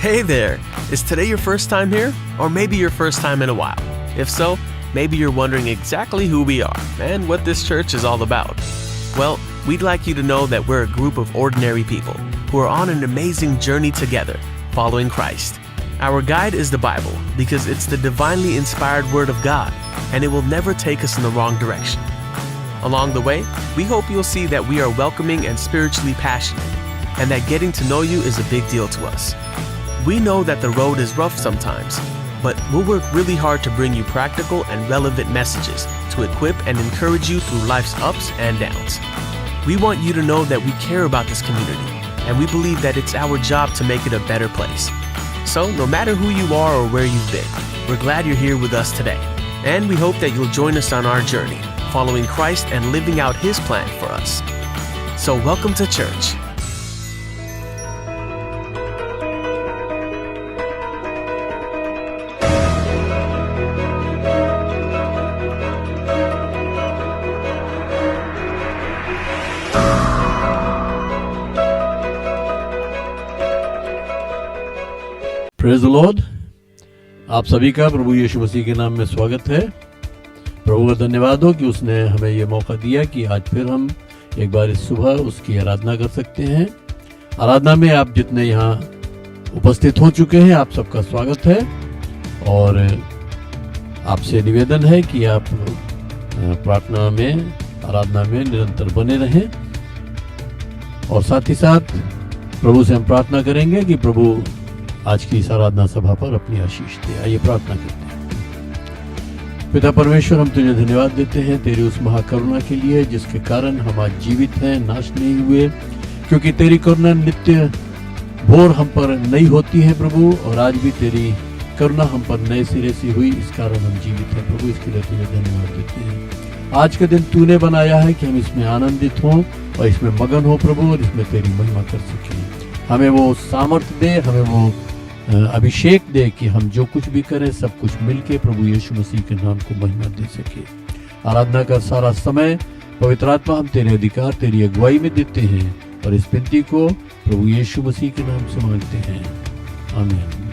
Hey there! Is today your first time here? Or maybe your first time in a while? If so, maybe you're wondering exactly who we are and what this church is all about. Well, we'd like you to know that we're a group of ordinary people who are on an amazing journey together, following Christ. Our guide is the Bible because it's the divinely inspired Word of God, and it will never take us in the wrong direction. Along the way, we hope you'll see that we are welcoming and spiritually passionate, and that getting to know you is a big deal to us. We know that the road is rough sometimes, but we'll work really hard to bring you practical and relevant messages to equip and encourage you through life's ups and downs. We want you to know that we care about this community, and we believe that it's our job to make it a better place. So, no matter who you are or where you've been, we're glad you're here with us today, and we hope that you'll join us on our journey, following Christ and living out His plan for us. So, welcome to church. Praise the Lord. आप सभी का प्रभु यीशु मसीह के नाम में स्वागत है। प्रभु का धन्यवाद हो कि उसने हमें ये मौका दिया कि आज फिर हम एक बार इस सुबह उसकी आराधना कर सकते हैं। आराधना में आप जितने यहाँ उपस्थित हो चुके हैं, आप सबका स्वागत है और आपसे निवेदन है कि आप प्रार्थना में, आराधना में निरंतर बने रहें और साथ ही साथ प्रभु से हम प्रार्थना करेंगे कि प्रभु आज की इस आराधना सभा पर अपनी आशीष दे। आइए प्रार्थना करते हैं। पिता परमेश्वर, हम तुझे धन्यवाद देते हैं तेरी उस महाकरुणा के लिए जिसके कारण हम आज जीवित हैं, नाश नहीं हुए, क्योंकि तेरी करुणा नित्य भोर हम पर नई होती है प्रभु, और आज भी तेरी करुणा हम पर नए सिरे से हुई, इस कारण हम जीवित हैं प्रभु। इसके लिए तुझे धन्यवाद देते हैं। आज का दिन तूने बनाया है कि हम इसमें आनंदित हों और इसमें मगन हो प्रभु, और इसमें तेरी महिमा कर सकें। हमें वो सामर्थ्य दे, हमें वो अभिषेक दे कि हम जो कुछ भी करें सब कुछ मिलके प्रभु यीशु मसीह के नाम को महिमा दे सके। आराधना का सारा समय पवित्र आत्मा हम तेरे अधिकार, तेरी अगुवाई में देते हैं और इस विनती को प्रभु यीशु मसीह के नाम से मांगते हैं, आमीन।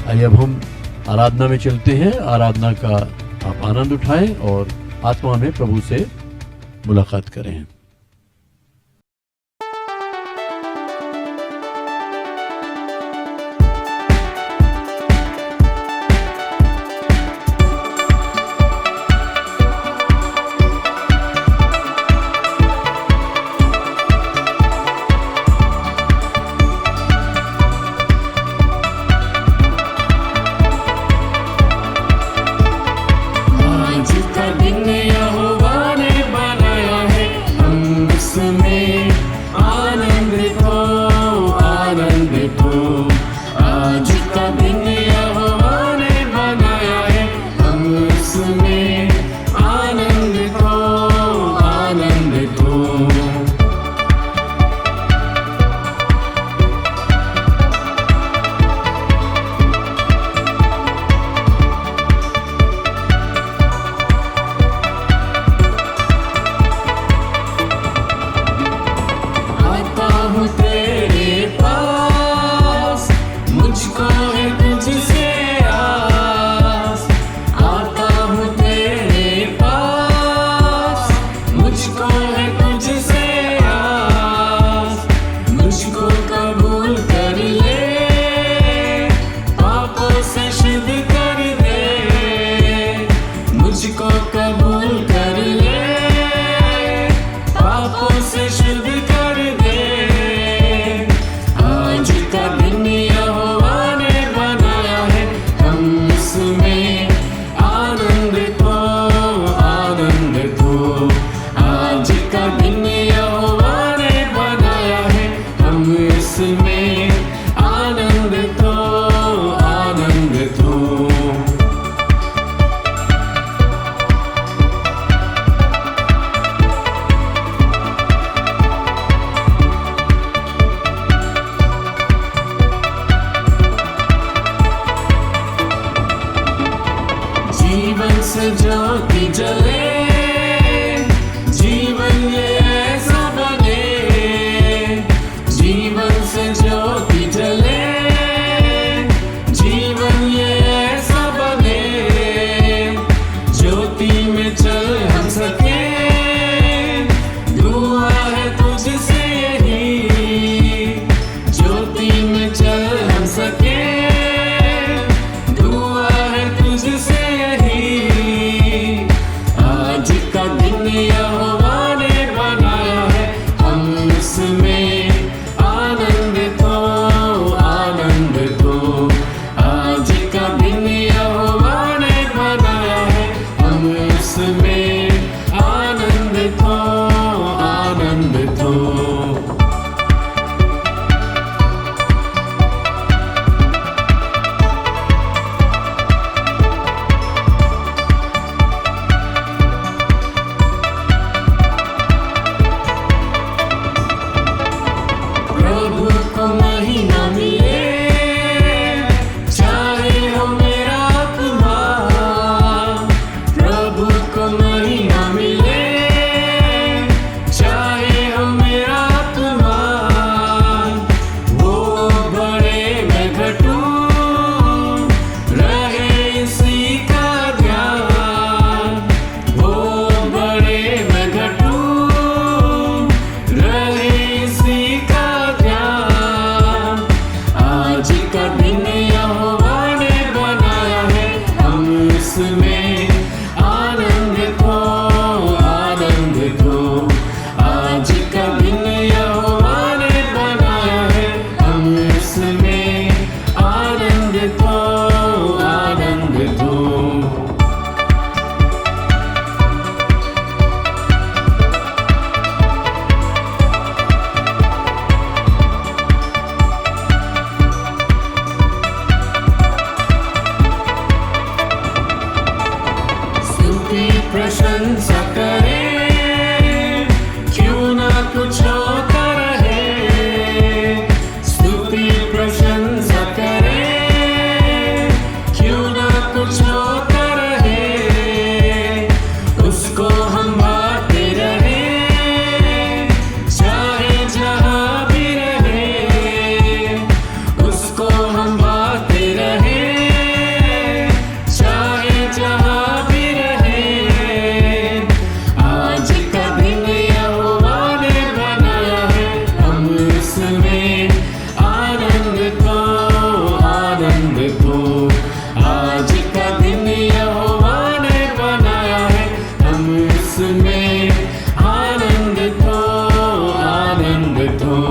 आइए अब हम आराधना में चलते हैं। आराधना का आप आनंद उठाएं और आत्मा में प्रभु से मुलाकात करें। से ज्योति जले, जीवन ये ऐसा बने, जीवन से ज्योति जले, हो। आज का दिन यहोवा ने बनाया है, हम उसमें आनंदित हो, आनंदित हो।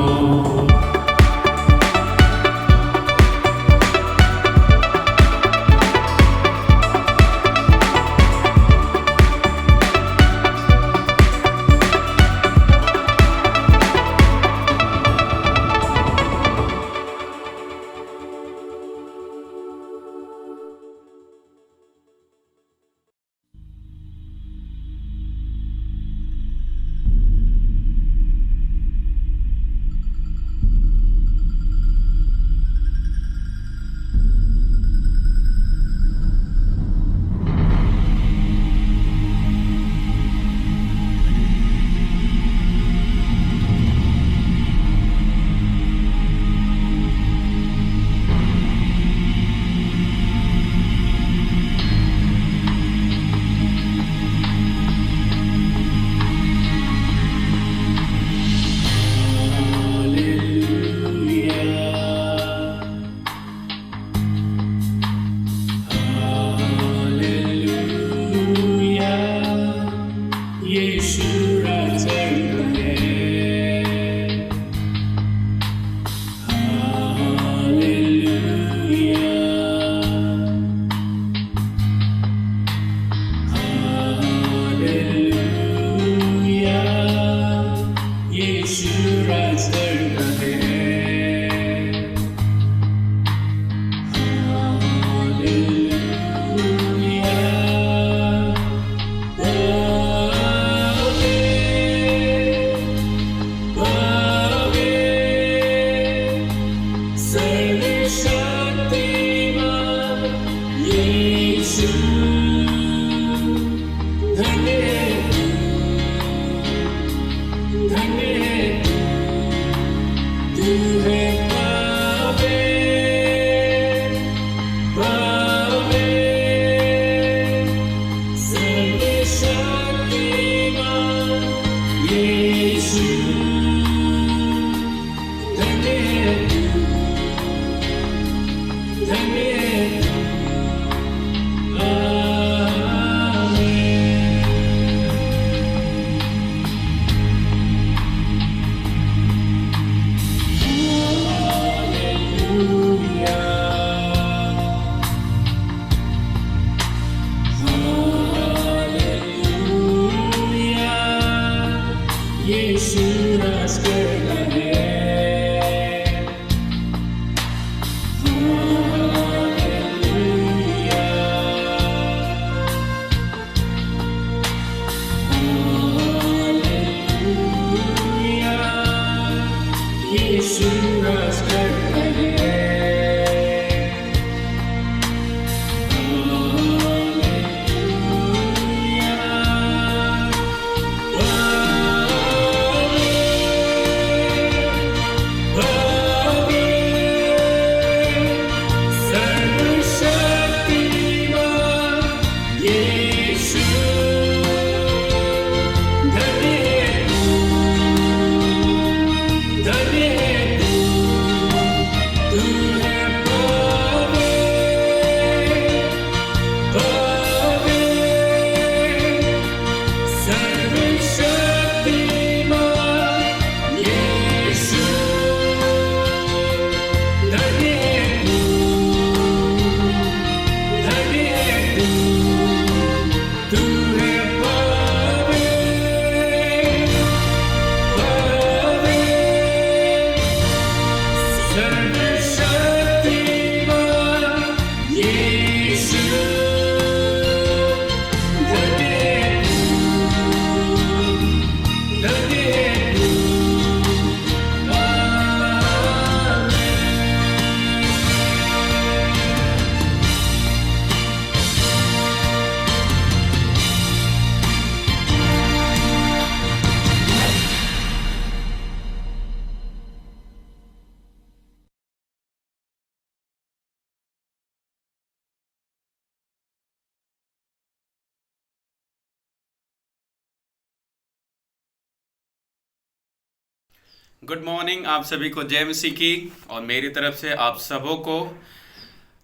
गुड मॉर्निंग, आप सभी को जय मसीह की और मेरी तरफ से आप सबों को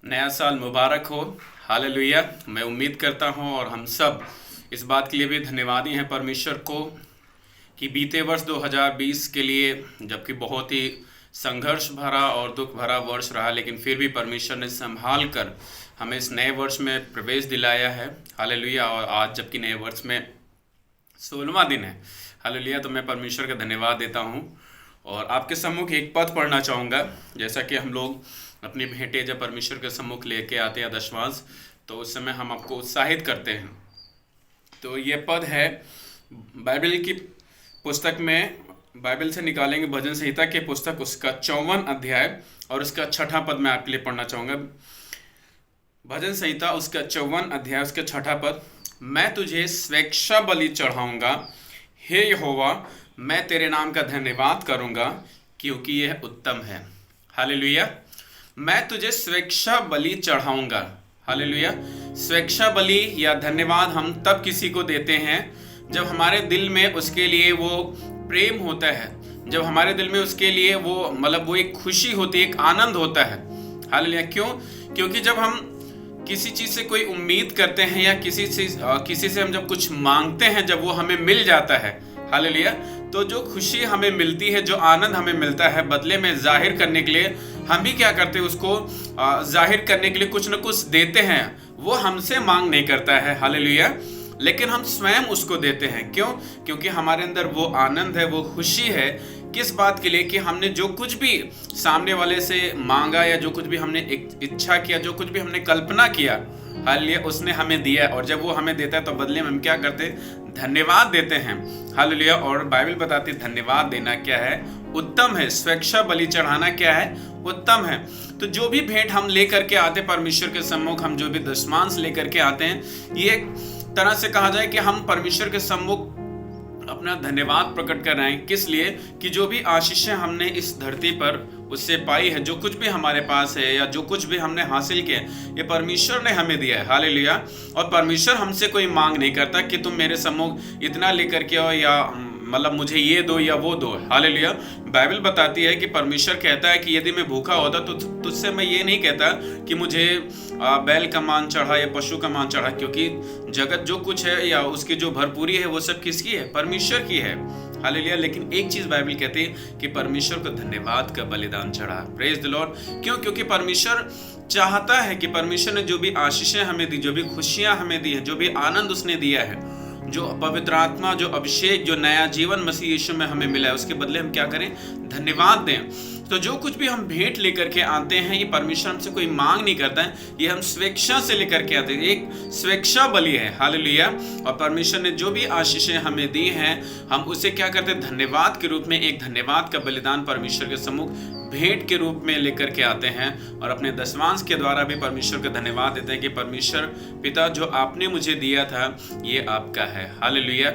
नया साल मुबारक हो। हालेलुया। मैं उम्मीद करता हूँ और हम सब इस बात के लिए भी धन्यवादी हैं परमेश्वर को कि बीते वर्ष 2020 के लिए, जबकि बहुत ही संघर्ष भरा और दुख भरा वर्ष रहा, लेकिन फिर भी परमेश्वर ने संभाल कर हमें इस नए वर्ष में प्रवेश दिलाया है। हालेलुया। और आज जबकि नए वर्ष में 16वां दिन है। हालेलुया। तो मैं परमेश्वर का धन्यवाद देता हूँ और आपके सम्मुख एक पद पढ़ना चाहूँगा। जैसा कि हम लोग अपनी भेंटें जब परमेश्वर के सम्मुख लेके आते हैं दशमांश, तो उस समय हम आपको उत्साहित करते हैं। तो ये पद है बाइबल की पुस्तक में, बाइबल से निकालेंगे भजन संहिता के पुस्तक, उसका 54 अध्याय और उसका 6ठा पद मैं आपके लिए पढ़ना चाहूँगा। भजन संहिता उसका 54 अध्याय उसका 6ठा पद। मैं तुझे स्वेच्छा बलि चढ़ाऊँगा, हे यहोवा, मैं तेरे नाम का धन्यवाद करूँगा क्योंकि यह उत्तम है। हालेलुया। मैं तुझे स्वेच्छा बलि चढ़ाऊँगा। हालेलुया। स्वेच्छा बलि या धन्यवाद हम तब किसी को देते हैं जब हमारे दिल में उसके लिए वो प्रेम होता है, जब हमारे दिल में उसके लिए वो एक खुशी होती है, एक आनंद होता है। हालेलुया। क्यों? क्योंकि जब हम किसी चीज़ से कोई उम्मीद करते हैं या किसी से हम जब कुछ मांगते हैं, जब वो हमें मिल जाता है, हालेलुया, तो जो खुशी हमें मिलती है, जो आनंद हमें मिलता है, बदले में जाहिर करने के लिए हम भी क्या करते हैं, उसको जाहिर करने के लिए कुछ न कुछ देते हैं। वो हमसे मांग नहीं करता है, हालेलुया, लेकिन हम स्वयं उसको देते हैं। क्यों? क्योंकि हमारे अंदर वो आनंद है, वो खुशी है। किस बात के लिए? कि हमने जो कुछ भी सामने वाले से मांगा या जो कुछ भी हमने इच्छा किया, जो कुछ भी हमने कल्पना किया, हालेलुया, उसने हमें दिया। और जब वो हमें देता है तो बदले में हम क्या करते हैं? धन्यवाद देते हैं। हालेलुया। और बाइबल बताती है धन्यवाद देना क्या है? उत्तम है। स्वेच्छा बलि चढ़ाना क्या है? उत्तम है। तो जो भी भेंट हम लेकर के आते परमेश्वर के सम्मुख, हम जो भी दशमांश लेकर के आते हैं, ये एक तरह से कहा जाए कि हम परमेश्वर के सम्मुख अपना धन्यवाद प्रकट कर रहे हैं। किस लिए? कि जो भी आशीषें हमने इस धरती पर उससे पाई है, जो कुछ भी हमारे पास है या जो कुछ भी हमने हासिल किया, ये परमेश्वर ने हमें दिया है। हालेलुया। और परमेश्वर हमसे कोई मांग नहीं करता कि तुम मेरे सम्मुख इतना लेकर के आओ या मुझे ये दो या वो दो। हालेलुया। बाइबल बताती है कि परमेश्वर कहता है कि यदि मैं भूखा होता तो तुझसे मैं ये नहीं कहता कि मुझे बैल का मान चढ़ा या पशु का मान चढ़ा, क्योंकि जगत जो कुछ है या उसकी जो भरपूरी है वो सब किसकी है? परमेश्वर की है। हालेलुया। लेकिन एक चीज बाइबल कहती है कि परमेश्वर को धन्यवाद का बलिदान चढ़ा। Praise the Lord. क्यों? क्योंकि परमेश्वर चाहता है कि परमेश्वर ने जो भी आशीषें हमें दी, जो भी खुशियां हमें दी है, जो भी आनंद उसने दिया है, जो पवित्र आत्मा, जो अभिषेक, जो नया जीवन मसीह यीशु में हमें मिला है, उसके बदले हम क्या करें? धन्यवाद दें। तो जो कुछ भी हम भेंट लेकर के आते हैं, ये परमेश्वर हमसे कोई मांग नहीं करता है, ये हम स्वेच्छा से लेकर के आते हैं। एक स्वेच्छा बलि है। हालेलुया। और परमेश्वर ने जो भी आशीषें हमें दी हैं, हम उसे क्या करते हैं? धन्यवाद के रूप में, एक धन्यवाद का बलिदान परमेश्वर के सम्मुख भेंट के रूप में लेकर के आते हैं और अपने दशमांश के द्वारा भी परमेश्वर का धन्यवाद देते हैं कि परमेश्वर पिता, जो आपने मुझे दिया था ये आपका है। हालेलुया।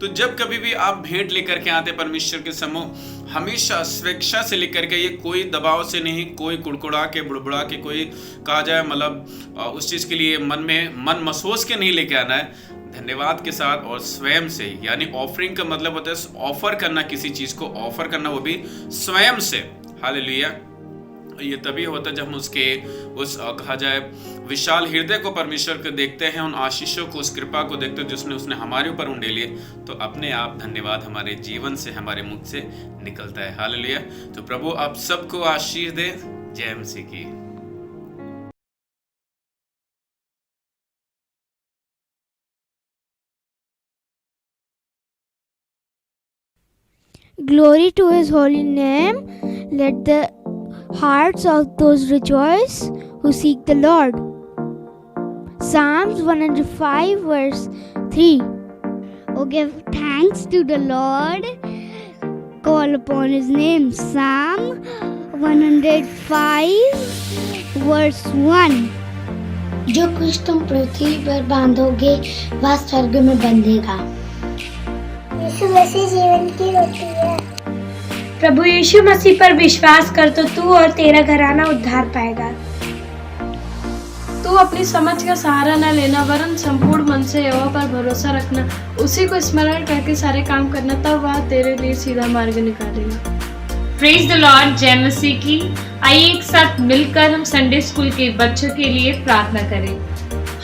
तो जब कभी भी आप भेंट लेकर के आते परमेश्वर के सम्मुख, हमेशा स्वेच्छा से लेकर के, ये कोई दबाव से नहीं, कोई कुड़कुड़ा के बुड़बुड़ा के, कोई कहा जाए उस चीज़ के लिए मन मसोस के नहीं लेके आना है, धन्यवाद के साथ और स्वयं से। यानी ऑफरिंग का मतलब होता है ऑफर करना, किसी चीज़ को ऑफर करना, वो भी स्वयं से। हालेलुया। ये तभी होता है जब हम उस कहा जाए विशाल हृदय को परमेश्वर को देखते हैं, उन आशीषों को, उस कृपा को देखते हैं जिसने उसने हमारे ऊपर उंडेले, तो अपने आप धन्यवाद हमारे जीवन से, हमारे मुख से निकलता है। हालेलुया। तो प्रभु आप सबको आशीष दे। जय मसीह की। Glory to his holy name. Let the hearts of those rejoice who seek the Lord. Psalms 105 verse 3. Oh, give thanks to the Lord. Call upon his name. Psalm 105 verse 1. जो कुछ तुम पृथ्वी पर बांधोगे वह स्वर्ग में बंधेगा। यीशु मसीह जीवन की रोटी है। प्रभु यीशु मसीह पर विश्वास कर तो तू और तेरा घराना उद्धार पाएगा। तू अपनी समझ का सहारा न लेना, वरन संपूर्ण मन से यहोवा पर भरोसा रखना, उसी को स्मरण करके सारे काम करना, तब वह तेरे लिए सीधा मार्ग निकालेगा। Praise the Lord. जय मसीह की। आइए एक साथ मिलकर हम संडे स्कूल के बच्चों के लिए प्रार्थना करें।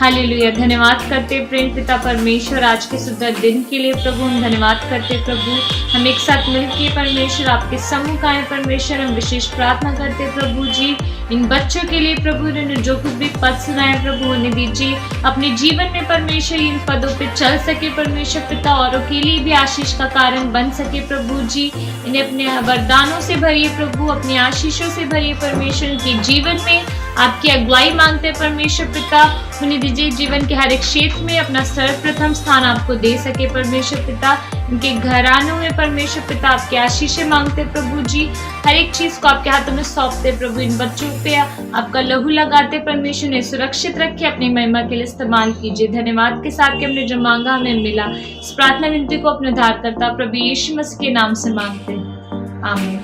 हालेलुया। धन्यवाद करते प्रेम पिता परमेश्वर आज के सुंदर दिन के लिए प्रभु। हम धन्यवाद करते प्रभु, हम एक साथ मिलकर परमेश्वर आपके सम्मुख आए परमेश्वर। हम विशेष प्रार्थना करते प्रभु जी इन बच्चों के लिए प्रभु, इन्होंने जो कुछ भी पद सुनाए प्रभु उन्हें दीजिए अपने जीवन में परमेश्वर इन पदों पे चल सके परमेश्वर पिता, औरों के लिए भी आशीष का कारण बन सके प्रभु जी। इन्हें अपने वरदानों से भरिए प्रभु, अपनी आशीषों से भरिए परमेश्वर। इनके जीवन में आपकी अगुवाई मांगते हैं परमेश्वर पिता, उन्हें दीजिए जीवन के हर एक क्षेत्र में अपना सर्वप्रथम स्थान आपको दे सके परमेश्वर पिता। इनके घरानों में परमेश्वर पिता आपकी आशीषें मांगते प्रभु जी, हर एक चीज को आपके हाथों में सौंपते प्रभु। इन बच्चों पे आपका लहू लगाते परमेश्वर, ने सुरक्षित रखे, अपनी महिमा के लिए इस्तेमाल कीजिए। धन्यवाद के साथ कि हमने जो मांगा हमें मिला। इस प्रार्थना विनती को अपने उद्धारकर्ता प्रभु यीशु मसीह के नाम से मांगते हैं, आमीन।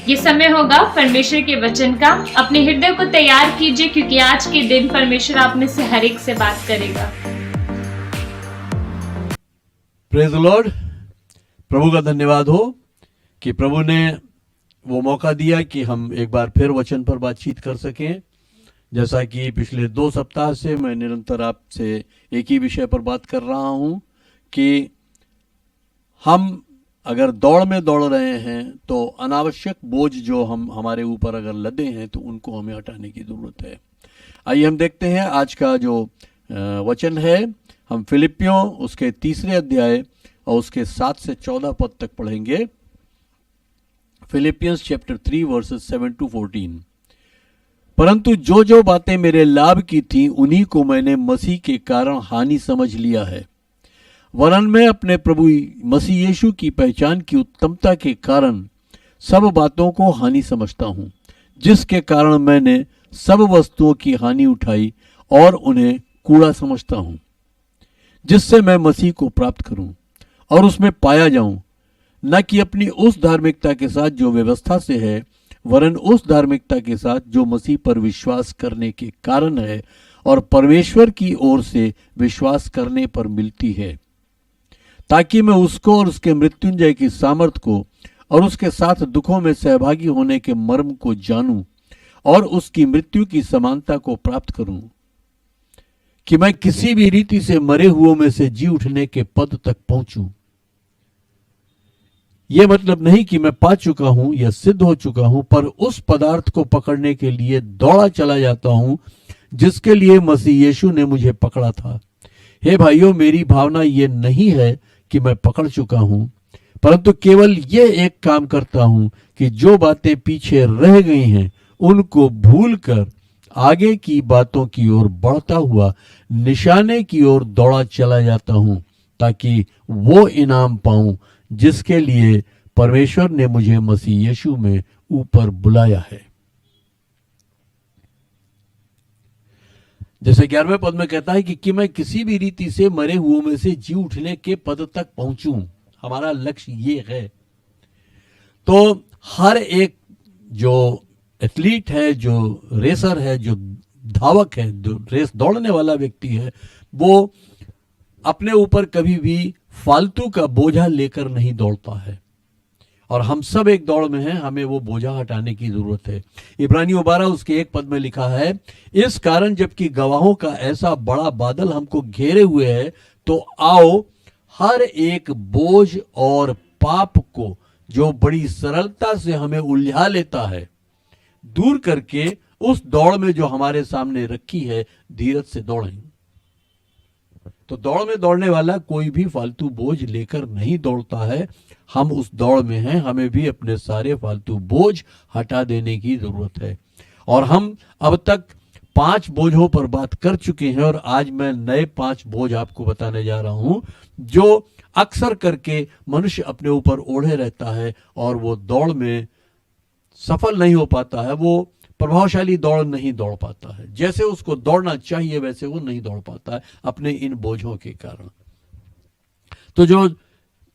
ये समय होगा परमेश्वर के वचन का। अपने हृदय को तैयार कीजिए क्योंकि आज के दिन परमेश्वर आप में से हर एक से बात करेगा। Praise the Lord. प्रभु का धन्यवाद हो कि प्रभु ने वो मौका दिया कि हम एक बार फिर वचन पर बातचीत कर सकें। जैसा कि पिछले 2 सप्ताह से मैं निरंतर आपसे एक ही विषय पर बात कर रहा हूं कि हम अगर दौड़ में दौड़ रहे हैं तो अनावश्यक बोझ जो हम हमारे ऊपर अगर लदे हैं तो उनको हमें हटाने की ज़रूरत है। आइए हम देखते हैं आज का जो वचन है। हम फिलिपियों उसके 3 अध्याय और उसके 7 से 14 पद तक पढ़ेंगे। Philippians chapter 3 versus 7 to 14। परंतु जो जो बातें मेरे लाभ की थी उन्हीं को मैंने मसीह के कारण हानि समझ लिया है, वरन मैं अपने प्रभु मसीह यीशु की पहचान की उत्तमता के कारण सब बातों को हानि समझता हूँ, जिसके कारण मैंने सब वस्तुओं की हानि उठाई और उन्हें कूड़ा समझता हूँ, जिससे मैं मसीह को प्राप्त करूं और उसमें पाया जाऊं, न कि अपनी उस धार्मिकता के साथ जो व्यवस्था से है, वरन उस धार्मिकता के साथ जो मसीह पर विश्वास करने के कारण है और परमेश्वर की ओर से विश्वास करने पर मिलती है, ताकि मैं उसको और उसके मृत्युंजय की सामर्थ को और उसके साथ दुखों में सहभागी होने के मर्म को जानूं और उसकी मृत्यु की समानता को प्राप्त करूं, कि मैं किसी भी रीति से मरे हुओं में से जी उठने के पद तक पहुंचूं। यह मतलब नहीं कि मैं पा चुका हूं या सिद्ध हो चुका हूं, पर उस पदार्थ को पकड़ने के लिए दौड़ा चला जाता हूं जिसके लिए मसीह यीशु ने मुझे पकड़ा था। हे भाइयों, मेरी भावना यह नहीं है कि मैं पकड़ चुका हूं, परंतु केवल ये एक काम करता हूं कि जो बातें पीछे रह गई हैं उनको भूलकर आगे की बातों की ओर बढ़ता हुआ निशाने की ओर दौड़ा चला जाता हूं, ताकि वो इनाम पाऊं जिसके लिए परमेश्वर ने मुझे मसीह यीशु में ऊपर बुलाया है। जैसे 11वें पद में कहता है कि मैं किसी भी रीति से मरे हुओं में से जी उठने के पद तक पहुंचूं। हमारा लक्ष्य ये है। तो हर एक जो एथलीट है, जो रेसर है, जो धावक है, जो रेस दौड़ने वाला व्यक्ति है, वो अपने ऊपर कभी भी फालतू का बोझा लेकर नहीं दौड़ता है। और हम सब एक दौड़ में हैं, हमें वो बोझा हटाने की जरूरत है। इब्रानियों 12 उसके 1 पद में लिखा है, इस कारण जबकि गवाहों का ऐसा बड़ा बादल हमको घेरे हुए है, तो आओ हर एक बोझ और पाप को जो बड़ी सरलता से हमें उलझा लेता है, दूर करके उस दौड़ में जो हमारे सामने रखी है धीरज से दौड़ें। तो दौड़ में दौड़ने वाला कोई भी फालतू बोझ लेकर नहीं दौड़ता है। हम उस दौड़ में हैं, हमें भी अपने सारे फालतू बोझ हटा देने की जरूरत है। और हम अब तक 5 बोझों पर बात कर चुके हैं और आज मैं नए 5 बोझ आपको बताने जा रहा हूं, जो अक्सर करके मनुष्य अपने ऊपर ओढ़े रहता है और वो दौड़ में सफल नहीं हो पाता है, वो प्रभावशाली दौड़ नहीं दौड़ पाता है। जैसे उसको दौड़ना चाहिए वैसे वो नहीं दौड़ पाता है अपने इन बोझों के कारण। तो जो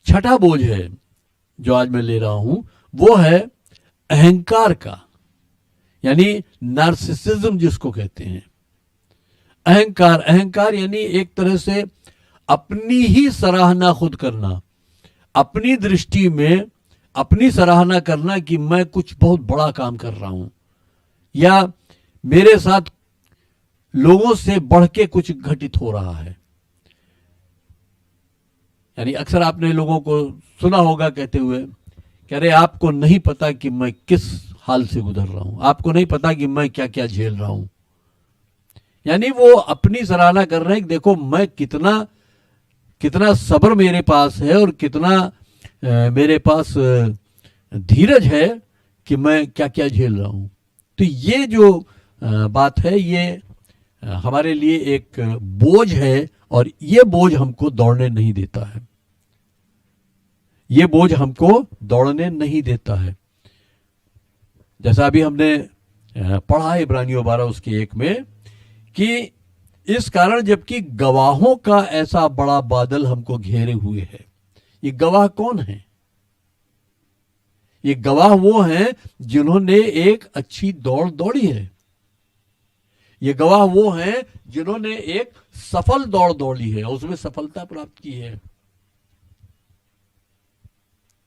छठा बोझ है जो आज मैं ले रहा हूं, वो है अहंकार का, यानी नार्सिसिज्म जिसको कहते हैं। अहंकार यानी एक तरह से अपनी ही सराहना खुद करना, अपनी दृष्टि में अपनी सराहना करना कि मैं कुछ बहुत बड़ा काम कर रहा हूं, या मेरे साथ लोगों से बढ़ के कुछ घटित हो रहा है। यानी अक्सर आपने लोगों को सुना होगा कहते हुए कि अरे आपको नहीं पता कि मैं किस हाल से गुजर रहा हूं, आपको नहीं पता कि मैं क्या क्या झेल रहा हूं। यानी वो अपनी सराहना कर रहे हैं कि देखो मैं कितना सब्र मेरे पास है और कितना मेरे पास धीरज है कि मैं क्या क्या झेल रहा हूं। तो ये जो बात है ये हमारे लिए एक बोझ है, और ये बोझ हमको दौड़ने नहीं देता है, ये बोझ हमको दौड़ने नहीं देता है। जैसा अभी हमने पढ़ा है इब्रानियों 12:1 में कि इस कारण जबकि गवाहों का ऐसा बड़ा बादल हमको घेरे हुए है। ये गवाह कौन है? ये गवाह वो हैं जिन्होंने एक अच्छी दौड़ दौड़ी है। ये गवाह वो हैं जिन्होंने एक सफल दौड़ दौड़ी है और उसमें सफलता प्राप्त की है।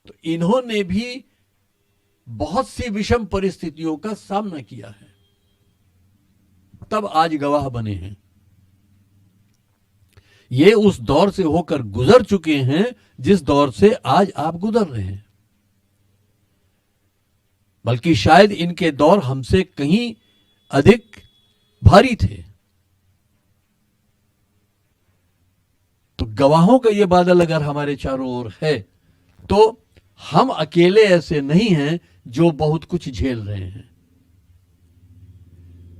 तो इन्होंने भी बहुत सी विषम परिस्थितियों का सामना किया है, तब आज गवाह बने हैं। ये उस दौर से होकर गुजर चुके हैं जिस दौर से आज आप गुजर रहे हैं, बल्कि शायद इनके दौर हमसे कहीं अधिक भारी थे। तो गवाहों का ये बादल अगर हमारे चारों ओर है तो हम अकेले ऐसे नहीं हैं जो बहुत कुछ झेल रहे हैं,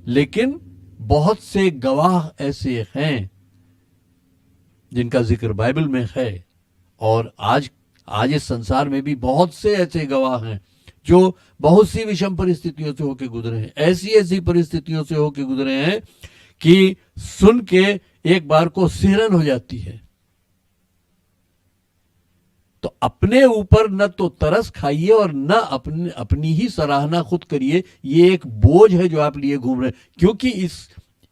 लेकिन बहुत से गवाह ऐसे हैं जिनका जिक्र बाइबल में है, और आज इस संसार में भी बहुत से ऐसे गवाह हैं जो बहुत सी विषम परिस्थितियों से होकर गुजरे हैं, ऐसी परिस्थितियों से होकर गुजरे हैं कि सुन के एक बार को सिहरन हो जाती है। तो अपने ऊपर न तो तरस खाइए और न अपनी ही सराहना खुद करिए। ये एक बोझ है जो आप लिए घूम रहे हैं, क्योंकि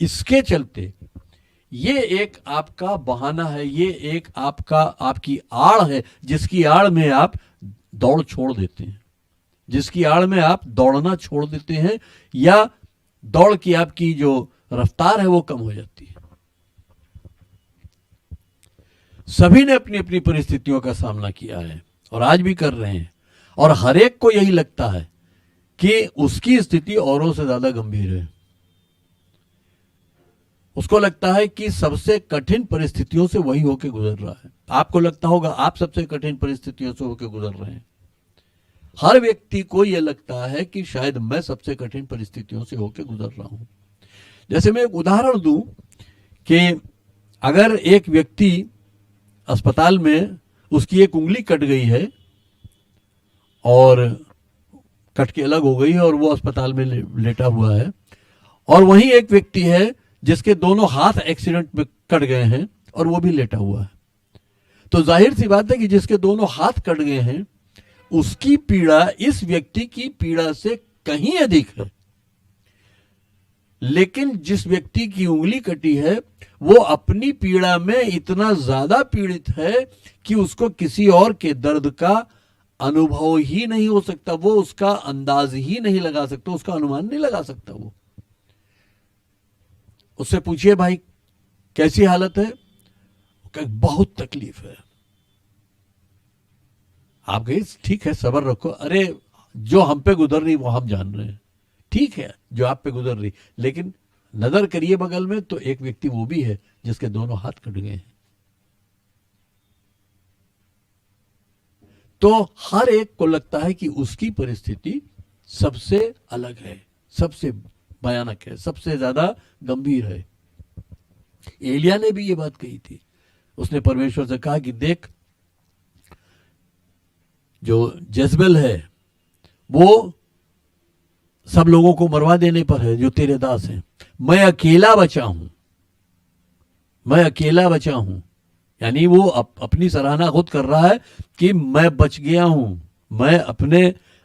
इसके चलते ये एक आपका बहाना है, ये एक आपकी आड़ है जिसकी आड़ में आप दौड़ छोड़ देते हैं, जिसकी आड़ में आप दौड़ना छोड़ देते हैं, या दौड़ की आपकी जो रफ्तार है वो कम हो जाती है। सभी ने अपनी अपनी परिस्थितियों का सामना किया है और आज भी कर रहे हैं, और हर एक को यही लगता है कि उसकी स्थिति औरों से ज्यादा गंभीर है। उसको लगता है कि सबसे कठिन परिस्थितियों से वही होकर गुजर रहा है। आपको लगता होगा आप सबसे कठिन परिस्थितियों से होकर गुजर रहे हैं। हर व्यक्ति को यह लगता है कि शायद मैं सबसे कठिन परिस्थितियों से होकर गुजर रहा हूं। जैसे मैं एक उदाहरण दूं कि अगर एक व्यक्ति अस्पताल में उसकी एक उंगली कट गई है और कट के अलग हो गई है और वो अस्पताल में लेटा हुआ है, और वहीं एक व्यक्ति है जिसके दोनों हाथ एक्सीडेंट में कट गए हैं और वो भी लेटा हुआ है, तो जाहिर सी बात है कि जिसके दोनों हाथ कट गए हैं उसकी पीड़ा इस व्यक्ति की पीड़ा से कहीं अधिक है। लेकिन जिस व्यक्ति की उंगली कटी है वो अपनी पीड़ा में इतना ज्यादा पीड़ित है कि उसको किसी और के दर्द का अनुभव ही नहीं हो सकता, वो उसका अंदाज ही नहीं लगा सकता, उसका अनुमान नहीं लगा सकता। वो उससे पूछिए भाई कैसी हालत है, बहुत तकलीफ है। आप कहिए ठीक है सब्र रखो, अरे जो हम पे गुजर रही वो हम जान रहे हैं, ठीक है जो आप पे गुजर रही, लेकिन नजर करिए बगल में तो एक व्यक्ति वो भी है जिसके दोनों हाथ कट गए हैं। तो हर एक को लगता है कि उसकी परिस्थिति सबसे अलग है, सबसे भयानक है, सबसे ज्यादा गंभीर है। एलिया ने भी ये बात कही थी। उसने परमेश्वर से कहा कि देख जो जेजबेल है वो सब लोगों को मरवा देने पर है जो तेरे दास हैं, मैं अकेला बचा हूं, मैं अकेला बचा हूं। यानी वो अपनी सराहना खुद कर रहा है कि मैं बच गया हूं, मैं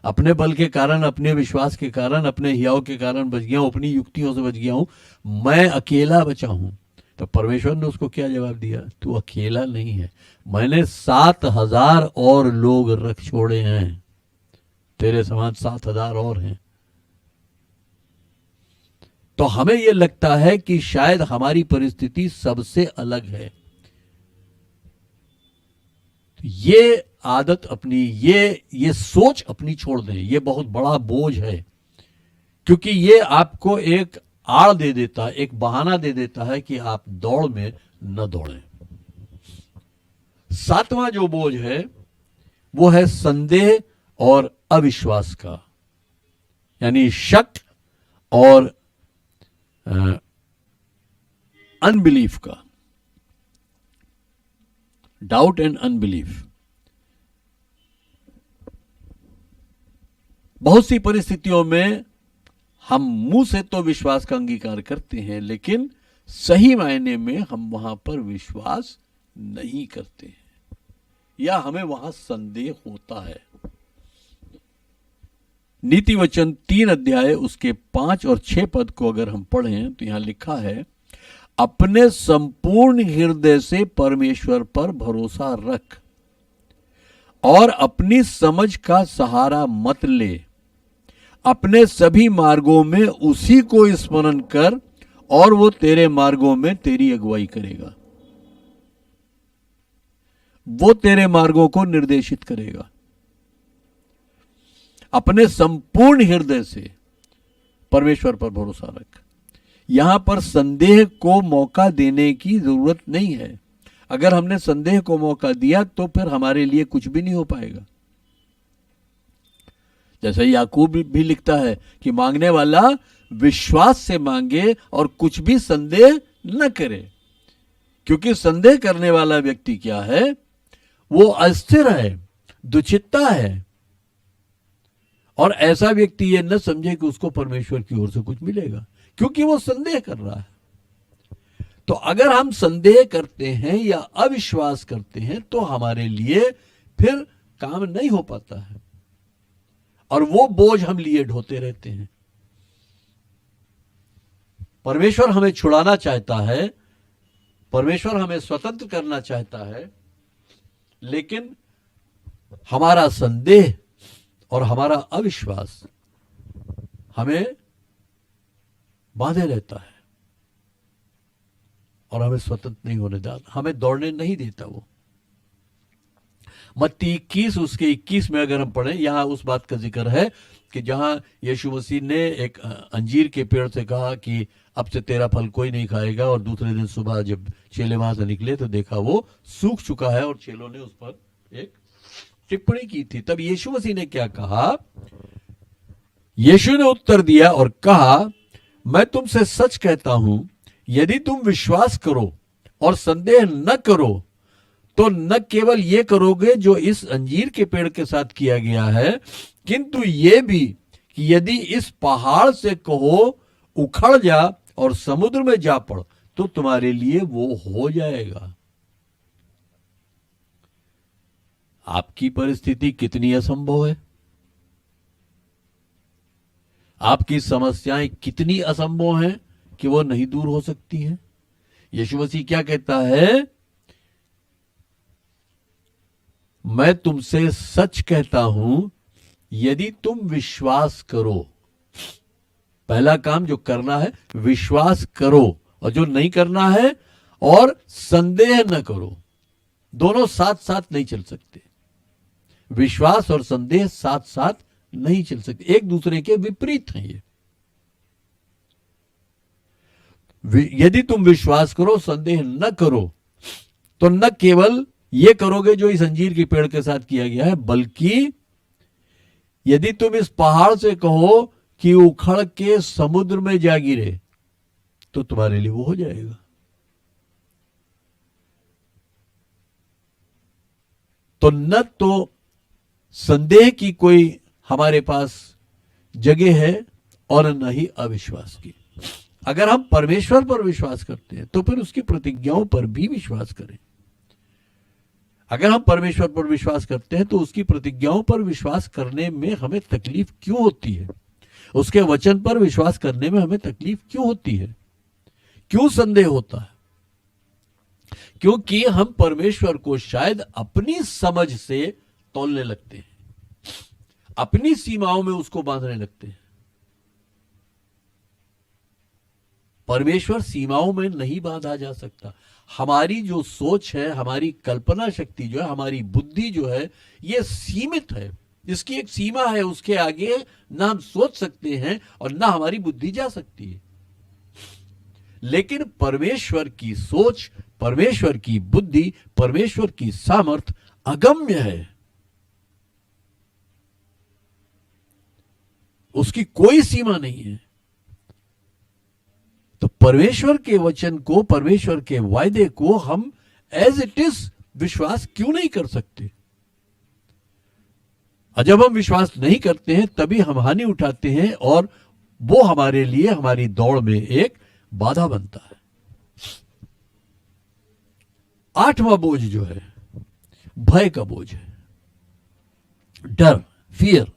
अपने बल के कारण, अपने विश्वास के कारण, अपने हियाव के कारण बच गया हूं, अपनी युक्तियों से बच गया हूं, मैं अकेला बचा हूं। तो परमेश्वर ने उसको क्या जवाब दिया, तू अकेला नहीं है, मैंने 7,000 और लोग रख छोड़े हैं, तेरे समान 7,000 और हैं। तो हमें यह लगता है कि शायद हमारी परिस्थिति सबसे अलग है। ये आदत अपनी, ये सोच अपनी छोड़ दें। ये बहुत बड़ा बोझ है, क्योंकि ये आपको एक आड़ दे देता है, एक बहाना दे देता है कि आप दौड़ में न दौड़ें। 7वां जो बोझ है वो है संदेह और अविश्वास का, यानी शक और अनबिलीफ का, डाउट एंड अनबिलीफ। बहुत सी परिस्थितियों में हम मुंह से तो विश्वास का अंगीकार करते हैं, लेकिन सही मायने में हम वहां पर विश्वास नहीं करते हैं, या हमें वहां संदेह होता है। नीति वचन 3 अध्याय उसके 5 और 6 पद को अगर हम पढ़ें तो यहां लिखा है, अपने संपूर्ण हृदय से परमेश्वर पर भरोसा रख और अपनी समझ का सहारा मत ले। अपने सभी मार्गों में उसी को स्मरण कर और वो तेरे मार्गों में तेरी अगुवाई करेगा। वो तेरे मार्गों को निर्देशित करेगा। अपने संपूर्ण हृदय से परमेश्वर पर भरोसा रख। यहां पर संदेह को मौका देने की जरूरत नहीं है। अगर हमने संदेह को मौका दिया तो फिर हमारे लिए कुछ भी नहीं हो पाएगा। जैसे याकूब भी लिखता है कि मांगने वाला विश्वास से मांगे और कुछ भी संदेह न करे, क्योंकि संदेह करने वाला व्यक्ति क्या है, वो अस्थिर है, दुचित्ता है, और ऐसा व्यक्ति ये न समझे कि उसको परमेश्वर की ओर से कुछ मिलेगा, क्योंकि वो संदेह कर रहा है। तो अगर हम संदेह करते हैं या अविश्वास करते हैं तो हमारे लिए फिर काम नहीं हो पाता है, और वो बोझ हम लिए ढोते रहते हैं। परमेश्वर हमें छुड़ाना चाहता है, परमेश्वर हमें स्वतंत्र करना चाहता है, लेकिन हमारा संदेह और हमारा अविश्वास हमें बांधे रहता है और हमें स्वतंत्र नहीं होने देता, हमें दौड़ने नहीं देता। वो मत्ती 21 उसके 21 में अगर हम पढ़ें, यहां उस बात का जिक्र है कि जहां यीशु मसीह ने एक अंजीर के पेड़ से कहा कि अब से तेरा फल कोई नहीं खाएगा, और दूसरे दिन सुबह जब चेले वहां से निकले तो देखा वो सूख चुका है, और चेलों ने उस पर एक टिप्पणी की थी। तब यीशु मसीह ने क्या कहा? यीशु ने उत्तर दिया और कहा, मैं तुमसे सच कहता हूं, यदि तुम विश्वास करो और संदेह न करो तो न केवल ये करोगे जो इस अंजीर के पेड़ के साथ किया गया है, किंतु ये भी कि यदि इस पहाड़ से कहो उखड़ जा और समुद्र में जा पड़ तो तुम्हारे लिए वो हो जाएगा। आपकी परिस्थिति कितनी असंभव है, आपकी समस्याएं कितनी असंभव हैं कि वो नहीं दूर हो सकती हैं। यीशु मसीह क्या कहता है? मैं तुमसे सच कहता हूं, यदि तुम विश्वास करो। पहला काम जो करना है विश्वास करो, और जो नहीं करना है और संदेह न करो। दोनों साथ साथ नहीं चल सकते। विश्वास और संदेह साथ साथ नहीं चल सकते, एक दूसरे के विपरीत हैं ये। यदि तुम विश्वास करो, संदेह न करो, तो न केवल ये करोगे जो इस अंजीर के पेड़ के साथ किया गया है, बल्कि यदि तुम इस पहाड़ से कहो कि उखड़ के समुद्र में जा गिरे तो तुम्हारे लिए वो हो जाएगा। तो न तो संदेह की कोई हमारे पास जगह है और न ही अविश्वास की। अगर हम परमेश्वर पर विश्वास करते हैं तो फिर उसकी प्रतिज्ञाओं पर भी विश्वास करें। अगर हम परमेश्वर पर विश्वास करते हैं तो उसकी प्रतिज्ञाओं पर विश्वास करने में हमें तकलीफ क्यों होती है? उसके वचन पर विश्वास करने में हमें तकलीफ क्यों होती है? क्यों संदेह होता है? क्योंकि हम परमेश्वर को शायद अपनी समझ से तौलने लगते हैं, अपनी सीमाओं में उसको बांधने लगते हैं। परमेश्वर सीमाओं में नहीं बांधा जा सकता। हमारी जो सोच है, हमारी कल्पना शक्ति जो है, हमारी बुद्धि जो है, ये सीमित है। इसकी एक सीमा है, उसके आगे ना हम सोच सकते हैं और ना हमारी बुद्धि जा सकती है। लेकिन परमेश्वर की सोच, परमेश्वर की बुद्धि, परमेश्वर की सामर्थ अगम्य है। उसकी कोई सीमा नहीं है। तो परमेश्वर के वचन को, परमेश्वर के वायदे को हम एज इट इज विश्वास क्यों नहीं कर सकते? और जब हम विश्वास नहीं करते हैं तभी हम हानि उठाते हैं और वो हमारे लिए, हमारी दौड़ में एक बाधा बनता है। 8वां बोझ जो है, भय का बोझ है, डर, फियर।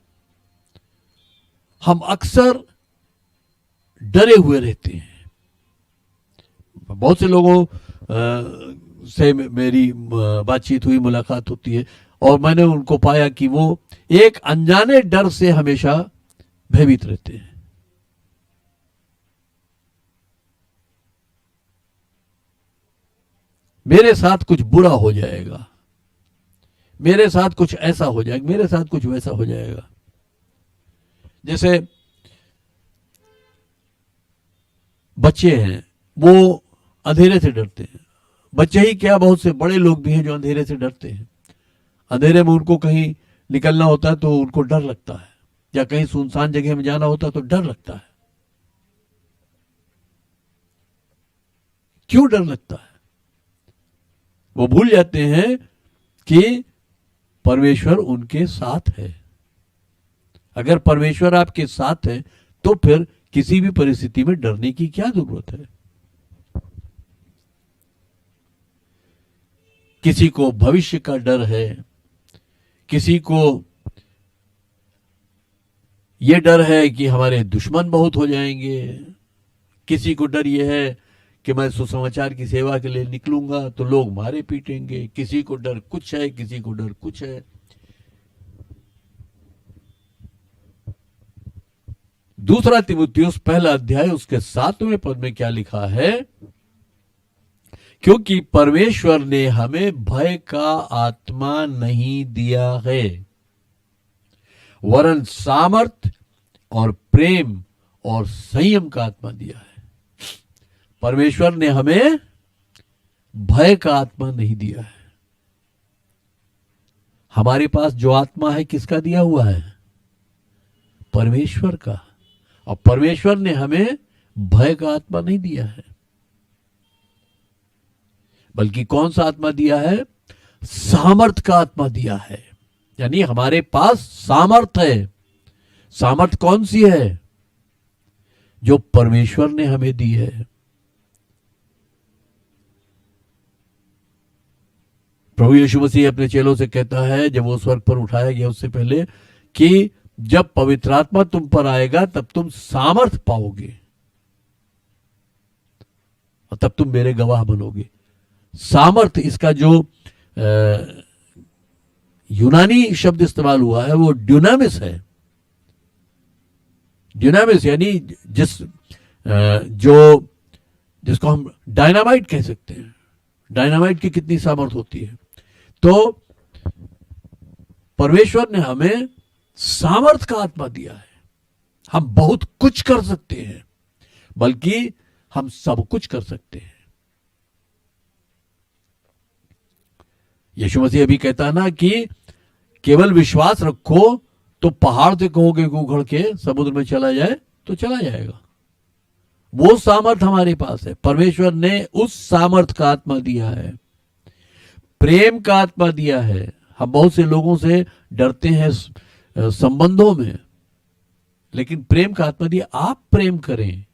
हम अक्सर डरे हुए रहते हैं। बहुत से लोगों से मेरी बातचीत हुई, मुलाकात होती है, और मैंने उनको पाया कि वो एक अनजाने डर से हमेशा भयभीत रहते हैं। मेरे साथ कुछ बुरा हो जाएगा, मेरे साथ कुछ ऐसा हो जाएगा, मेरे साथ कुछ वैसा हो जाएगा। जैसे बच्चे हैं, वो अंधेरे से डरते हैं। बच्चे ही क्या, बहुत से बड़े लोग भी हैं जो अंधेरे से डरते हैं। अंधेरे में उनको कहीं निकलना होता है तो उनको डर लगता है, या कहीं सुनसान जगह में जाना होता है तो डर लगता है। क्यों डर लगता है? वो भूल जाते हैं कि परमेश्वर उनके साथ है। अगर परमेश्वर आपके साथ है तो फिर किसी भी परिस्थिति में डरने की क्या जरूरत है? किसी को भविष्य का डर है, किसी को यह डर है कि हमारे दुश्मन बहुत हो जाएंगे, किसी को डर यह है कि मैं सुसमाचार की सेवा के लिए निकलूंगा तो लोग मारे पीटेंगे, किसी को डर कुछ है, किसी को डर कुछ है। दूसरा तीमुथियुस 1 अध्याय उसके 7वें पद में क्या लिखा है? क्योंकि परमेश्वर ने हमें भय का आत्मा नहीं दिया है, वरन सामर्थ और प्रेम और संयम का आत्मा दिया है। परमेश्वर ने हमें भय का आत्मा नहीं दिया है। हमारे पास जो आत्मा है किसका दिया हुआ है? परमेश्वर का। और परमेश्वर ने हमें भय का आत्मा नहीं दिया है, बल्कि कौन सा आत्मा दिया है? सामर्थ का आत्मा दिया है। यानी हमारे पास सामर्थ है। सामर्थ कौन सी है? जो परमेश्वर ने हमें दी है। प्रभु यीशु मसीह अपने चेलों से कहता है, जब वो स्वर्ग पर उठाया गया उससे पहले, कि जब पवित्र आत्मा तुम पर आएगा तब तुम सामर्थ पाओगे और तब तुम मेरे गवाह बनोगे। सामर्थ, इसका जो यूनानी शब्द इस्तेमाल हुआ है वो ड्यूनामिस है। ड्यूनामिस यानी जिसको हम डायनामाइट कह सकते हैं। डायनामाइट की कितनी सामर्थ होती है। तो परमेश्वर ने हमें सामर्थ का आत्मा दिया है। हम बहुत कुछ कर सकते हैं, बल्कि हम सब कुछ कर सकते हैं। यीशु मसीह अभी कहता है ना कि केवल विश्वास रखो तो पहाड़ से कहोगे कि उखड़ के समुद्र में चला जाए तो चला जाएगा। वो सामर्थ हमारे पास है। परमेश्वर ने उस सामर्थ का आत्मा दिया है, प्रेम का आत्मा दिया है। हम बहुत से लोगों से डरते हैं संबंधों में, लेकिन प्रेम का आत्मा दिया। आप प्रेम करें,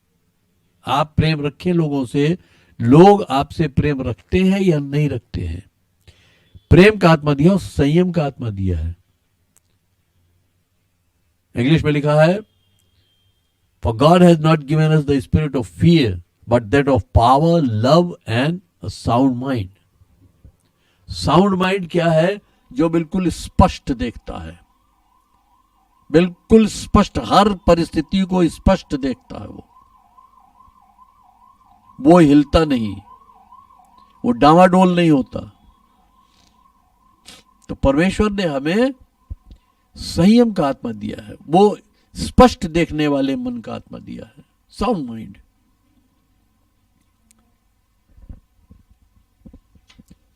आप प्रेम रखें लोगों से। लोग आपसे प्रेम रखते हैं या नहीं रखते हैं। प्रेम का आत्मा दिया और संयम का आत्मा दिया है। इंग्लिश में लिखा है, For God has not given us the spirit of fear, but that of power, love and a sound mind. Sound mind क्या है? जो बिल्कुल स्पष्ट देखता है, बिल्कुल स्पष्ट, हर परिस्थिति को स्पष्ट देखता है। वो हिलता नहीं, वो डामाडोल नहीं होता। तो परमेश्वर ने हमें संयम का आत्मा दिया है, वो स्पष्ट देखने वाले मन का आत्मा दिया है, साउंड माइंड।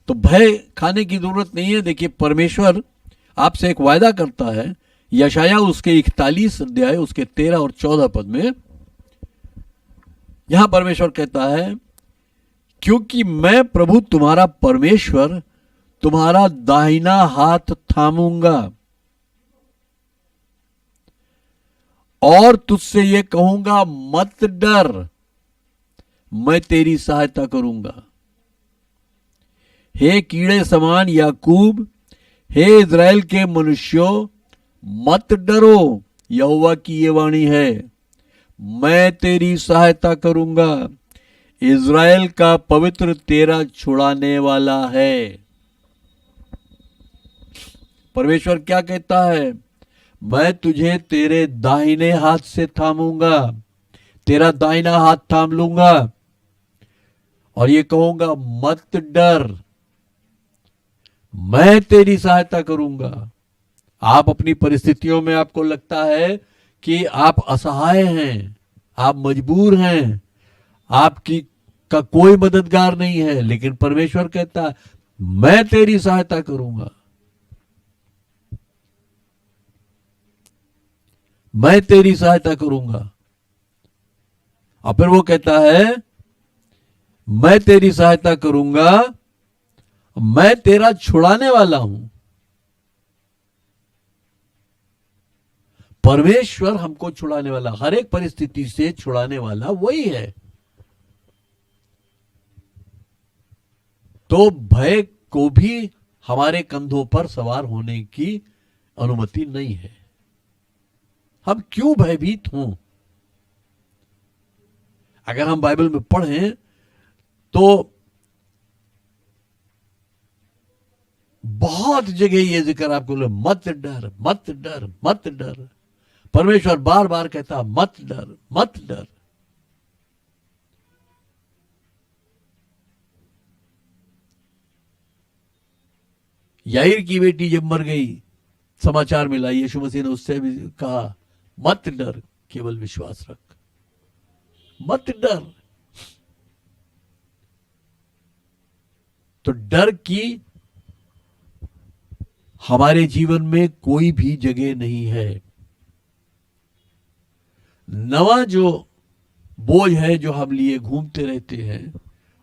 तो भय खाने की जरूरत नहीं है। देखिए, परमेश्वर आपसे एक वायदा करता है, यशाया उसके 41 अध्याय उसके 13 और 14 पद में। यहां परमेश्वर कहता है, क्योंकि मैं प्रभु तुम्हारा परमेश्वर तुम्हारा दाहिना हाथ थामूंगा और तुझसे ये कहूंगा, मत डर, मैं तेरी सहायता करूंगा। हे कीड़े समान याकूब, हे इज़राइल के मनुष्यों, मत डरो, यहोवा की ये वाणी है, मैं तेरी सहायता करूंगा, इज़राइल का पवित्र तेरा छुड़ाने वाला है। परमेश्वर क्या कहता है? मैं तुझे तेरे दाहिने हाथ से थामूंगा, तेरा दाहिना हाथ थाम लूंगा और ये कहूंगा, मत डर, मैं तेरी सहायता करूंगा। आप अपनी परिस्थितियों में आपको लगता है कि आप असहाय हैं, आप मजबूर हैं, आपकी का कोई मददगार नहीं है, लेकिन परमेश्वर कहता है, मैं तेरी सहायता करूंगा, मैं तेरी सहायता करूंगा। और फिर वो कहता है, मैं तेरी सहायता करूंगा, मैं तेरा छुड़ाने वाला हूं। परमेश्वर हमको छुड़ाने वाला, हर एक परिस्थिति से छुड़ाने वाला वही है। तो भय को भी हमारे कंधों पर सवार होने की अनुमति नहीं है। हम क्यों भयभीत हों? अगर हम बाइबल में पढ़ें तो बहुत जगह ये जिक्र आपको, मत डर, मत डर, मत डर। परमेश्वर बार बार कहता, मत डर, मत डर। याईर की बेटी जब मर गई, समाचार मिला, यीशु मसीह ने उससे भी कहा, मत डर, केवल विश्वास रख, मत डर। तो डर की हमारे जीवन में कोई भी जगह नहीं है। नवा जो बोझ है जो हम लिए घूमते रहते हैं,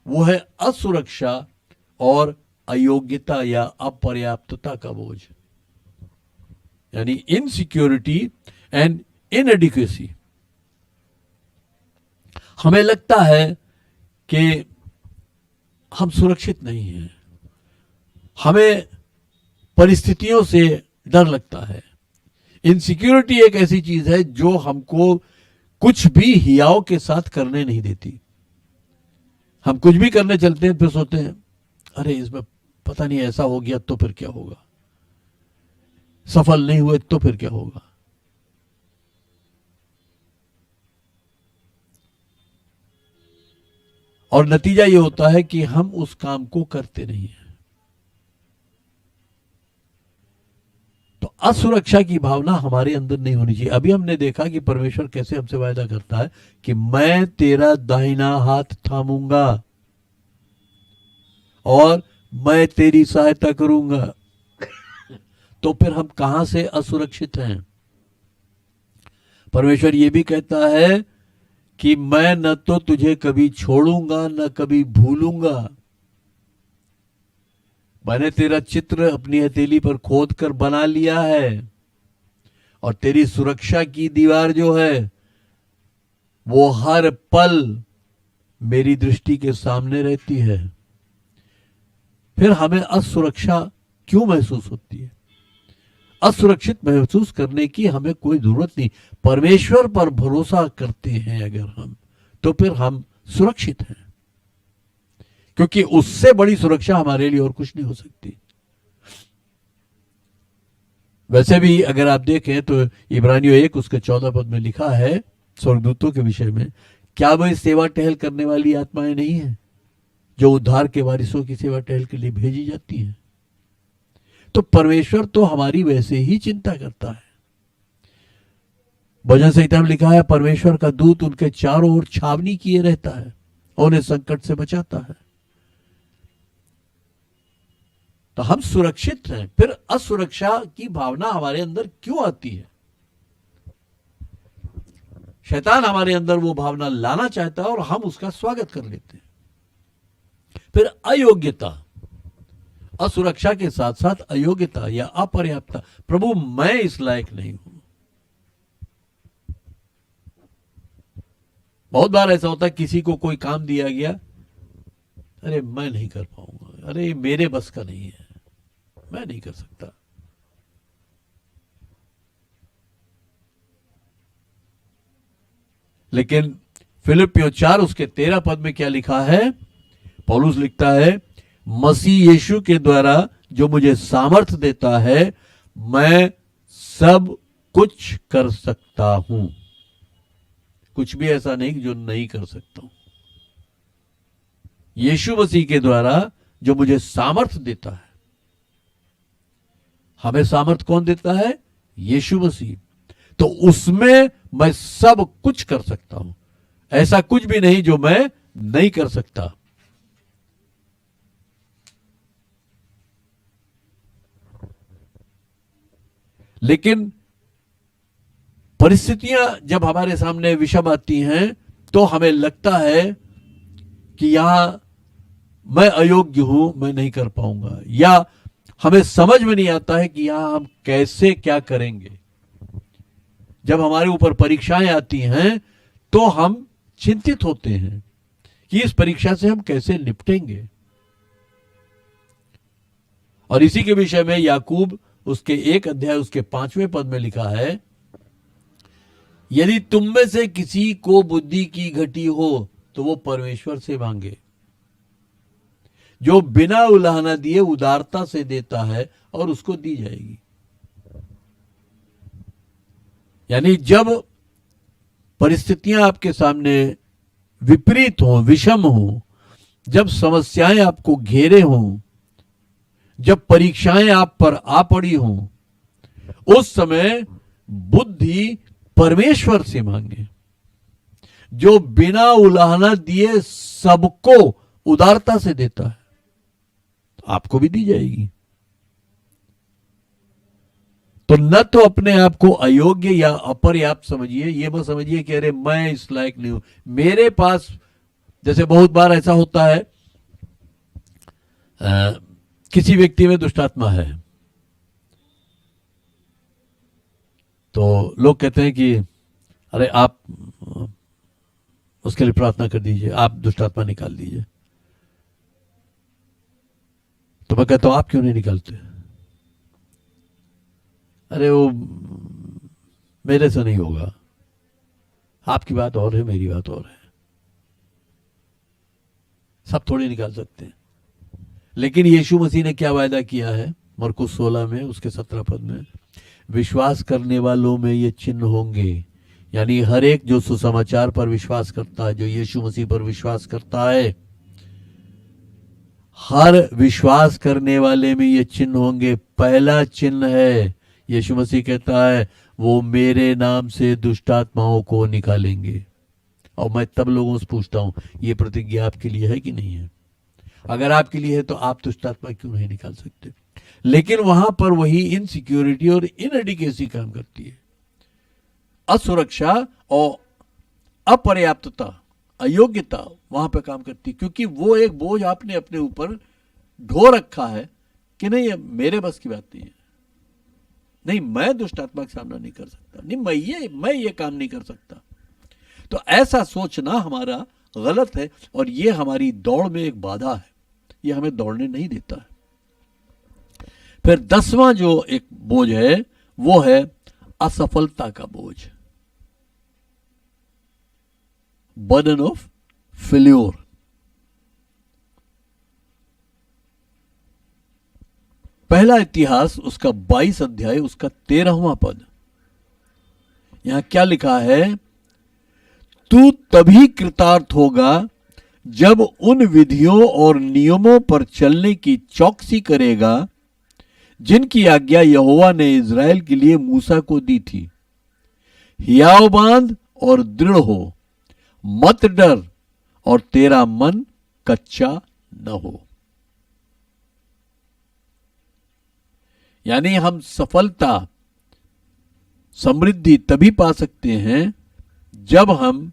वो है असुरक्षा और अयोग्यता या अपर्याप्तता का बोझ, यानी इनसिक्योरिटी एंड इनएडिक्वेसी। हमें लगता है कि हम सुरक्षित नहीं हैं, हमें परिस्थितियों से डर लगता है। इनसिक्योरिटी एक ऐसी चीज है जो हमको कुछ भी हियाव के साथ करने नहीं देती। हम कुछ भी करने चलते हैं, फिर सोचते हैं, अरे इसमें पता नहीं ऐसा हो गया तो फिर क्या होगा, सफल नहीं हुए तो फिर क्या होगा। और नतीजा ये होता है कि हम उस काम को करते नहीं हैं। तो असुरक्षा की भावना हमारे अंदर नहीं होनी चाहिए। अभी हमने देखा कि परमेश्वर कैसे हमसे वायदा करता है कि मैं तेरा दाहिना हाथ थामूंगा और मैं तेरी सहायता करूंगा। तो फिर हम कहां से असुरक्षित हैं? परमेश्वर ये भी कहता है कि मैं न तो तुझे कभी छोड़ूंगा न कभी भूलूंगा। मैंने तेरा चित्र अपनी हथेली पर खोद कर बना लिया है और तेरी सुरक्षा की दीवार जो है वो हर पल मेरी दृष्टि के सामने रहती है। फिर हमें असुरक्षा क्यों महसूस होती है? असुरक्षित महसूस करने की हमें कोई जरूरत नहीं। परमेश्वर पर भरोसा करते हैं अगर हम, तो फिर हम सुरक्षित हैं, क्योंकि उससे बड़ी सुरक्षा हमारे लिए और कुछ नहीं हो सकती। वैसे भी अगर आप देखें तो इब्रानियों 1 उसके 14 पद में लिखा है स्वर्गदूतों के विषय में, क्या वे सेवा टहल करने वाली आत्माएं नहीं हैं जो उद्धार के वारिसों की सेवा टहल के लिए भेजी जाती हैं? तो परमेश्वर तो हमारी वैसे ही चिंता करता है। भजन संहिता में लिखा है, परमेश्वर का दूत उनके चारों ओर छावनी किए रहता है और उन्हें संकट से बचाता है। तो हम सुरक्षित हैं, फिर असुरक्षा की भावना हमारे अंदर क्यों आती है? शैतान हमारे अंदर वो भावना लाना चाहता है और हम उसका स्वागत कर लेते हैं। फिर अयोग्यता, असुरक्षा के साथ साथ अयोग्यता या अपर्याप्तता। प्रभु मैं इस लायक नहीं हूं। बहुत बार ऐसा होता है, किसी को कोई काम दिया गया, अरे मैं नहीं कर पाऊंगा, अरे मेरे बस का नहीं है, मैं नहीं कर सकता। लेकिन फिलिपियों 4 उसके 13 पद में क्या लिखा है? पौलुस लिखता है, मसीह यीशु के द्वारा जो मुझे सामर्थ देता है, मैं सब कुछ कर सकता हूं। कुछ भी ऐसा नहीं जो नहीं कर सकता हूं। यीशु मसीह के द्वारा जो मुझे सामर्थ देता है। हमें सामर्थ कौन देता है? यीशु मसीह। तो उसमें मैं सब कुछ कर सकता हूं। ऐसा कुछ भी नहीं जो मैं नहीं कर सकता। लेकिन परिस्थितियां जब हमारे सामने विषम आती हैं तो हमें लगता है कि यहां मैं अयोग्य हूं, मैं नहीं कर पाऊंगा, या हमें समझ में नहीं आता है कि यहां हम कैसे क्या करेंगे। जब हमारे ऊपर परीक्षाएं आती हैं तो हम चिंतित होते हैं कि इस परीक्षा से हम कैसे निपटेंगे। और इसी के विषय में याकूब उसके 1 अध्याय उसके 5वें पद में लिखा है, यदि तुम में से किसी को बुद्धि की घटी हो तो वो परमेश्वर से मांगे, जो बिना उलाहना दिए उदारता से देता है और उसको दी जाएगी। यानी जब परिस्थितियां आपके सामने विपरीत हों, विषम हों, जब समस्याएं आपको घेरे हों, जब परीक्षाएं आप पर आ पड़ी हों, उस समय बुद्धि परमेश्वर से मांगे, जो बिना उलाहना दिए सबको उदारता से देता है, आपको भी दी जाएगी। तो न तो अपने आप को अयोग्य या अपर्याप्त समझिए, ये मत समझिए कि अरे मैं इस लायक नहीं हूं, मेरे पास। जैसे बहुत बार ऐसा होता है, किसी व्यक्ति में दुष्टात्मा है तो लोग कहते हैं कि अरे आप उसके लिए प्रार्थना कर दीजिए, आप दुष्टात्मा निकाल दीजिए। तो मैं कहता हूं आप क्यों नहीं निकालते? अरे वो मेरे से नहीं होगा, आपकी बात और है, मेरी बात और है, सब थोड़ी निकाल सकते हैं। लेकिन यीशु मसीह ने क्या वायदा किया है? मरकुस 16 में उसके 17 पद में, विश्वास करने वालों में ये चिन्ह होंगे। यानी हर एक जो सुसमाचार पर विश्वास करता है, जो यीशु मसीह पर विश्वास करता है, हर विश्वास करने वाले में ये चिन्ह होंगे। पहला चिन्ह है, यीशु मसीह कहता है, वो मेरे नाम से दुष्टात्माओं को निकालेंगे। और मैं तब लोगों से पूछता हूं, ये प्रतिज्ञा आपके लिए है कि नहीं है? अगर आपके लिए है तो आप दुष्टात्मा क्यों नहीं निकाल सकते? लेकिन वहां पर वही इनसिक्योरिटी और इनएडिकेसी काम करती है। असुरक्षा और अपर्याप्तता, अयोग्यता वहां पर काम करती है, क्योंकि वो एक बोझ आपने अपने ऊपर ढो रखा है कि नहीं, मेरे बस की बात नहीं है, नहीं मैं दुष्टात्मा का सामना नहीं कर सकता, नहीं मैं ये काम नहीं कर सकता। तो ऐसा सोचना हमारा गलत है और ये हमारी दौड़ में एक बाधा है, ये हमें दौड़ने नहीं देता है। फिर 10वां जो एक बोझ है वो है असफलता का बोझ, बर्डन ऑफ फेल्योर। पहला इतिहास उसका 22 अध्याय उसका 13वां पद, यहां क्या लिखा है? तू तभी कृतार्थ होगा जब उन विधियों और नियमों पर चलने की चौकसी करेगा जिनकी आज्ञा यहोवा ने इज़राइल के लिए मूसा को दी थी। हियाव बांध और दृढ़ हो, मत डर और तेरा मन कच्चा न हो। यानी हम सफलता, समृद्धि तभी पा सकते हैं जब हम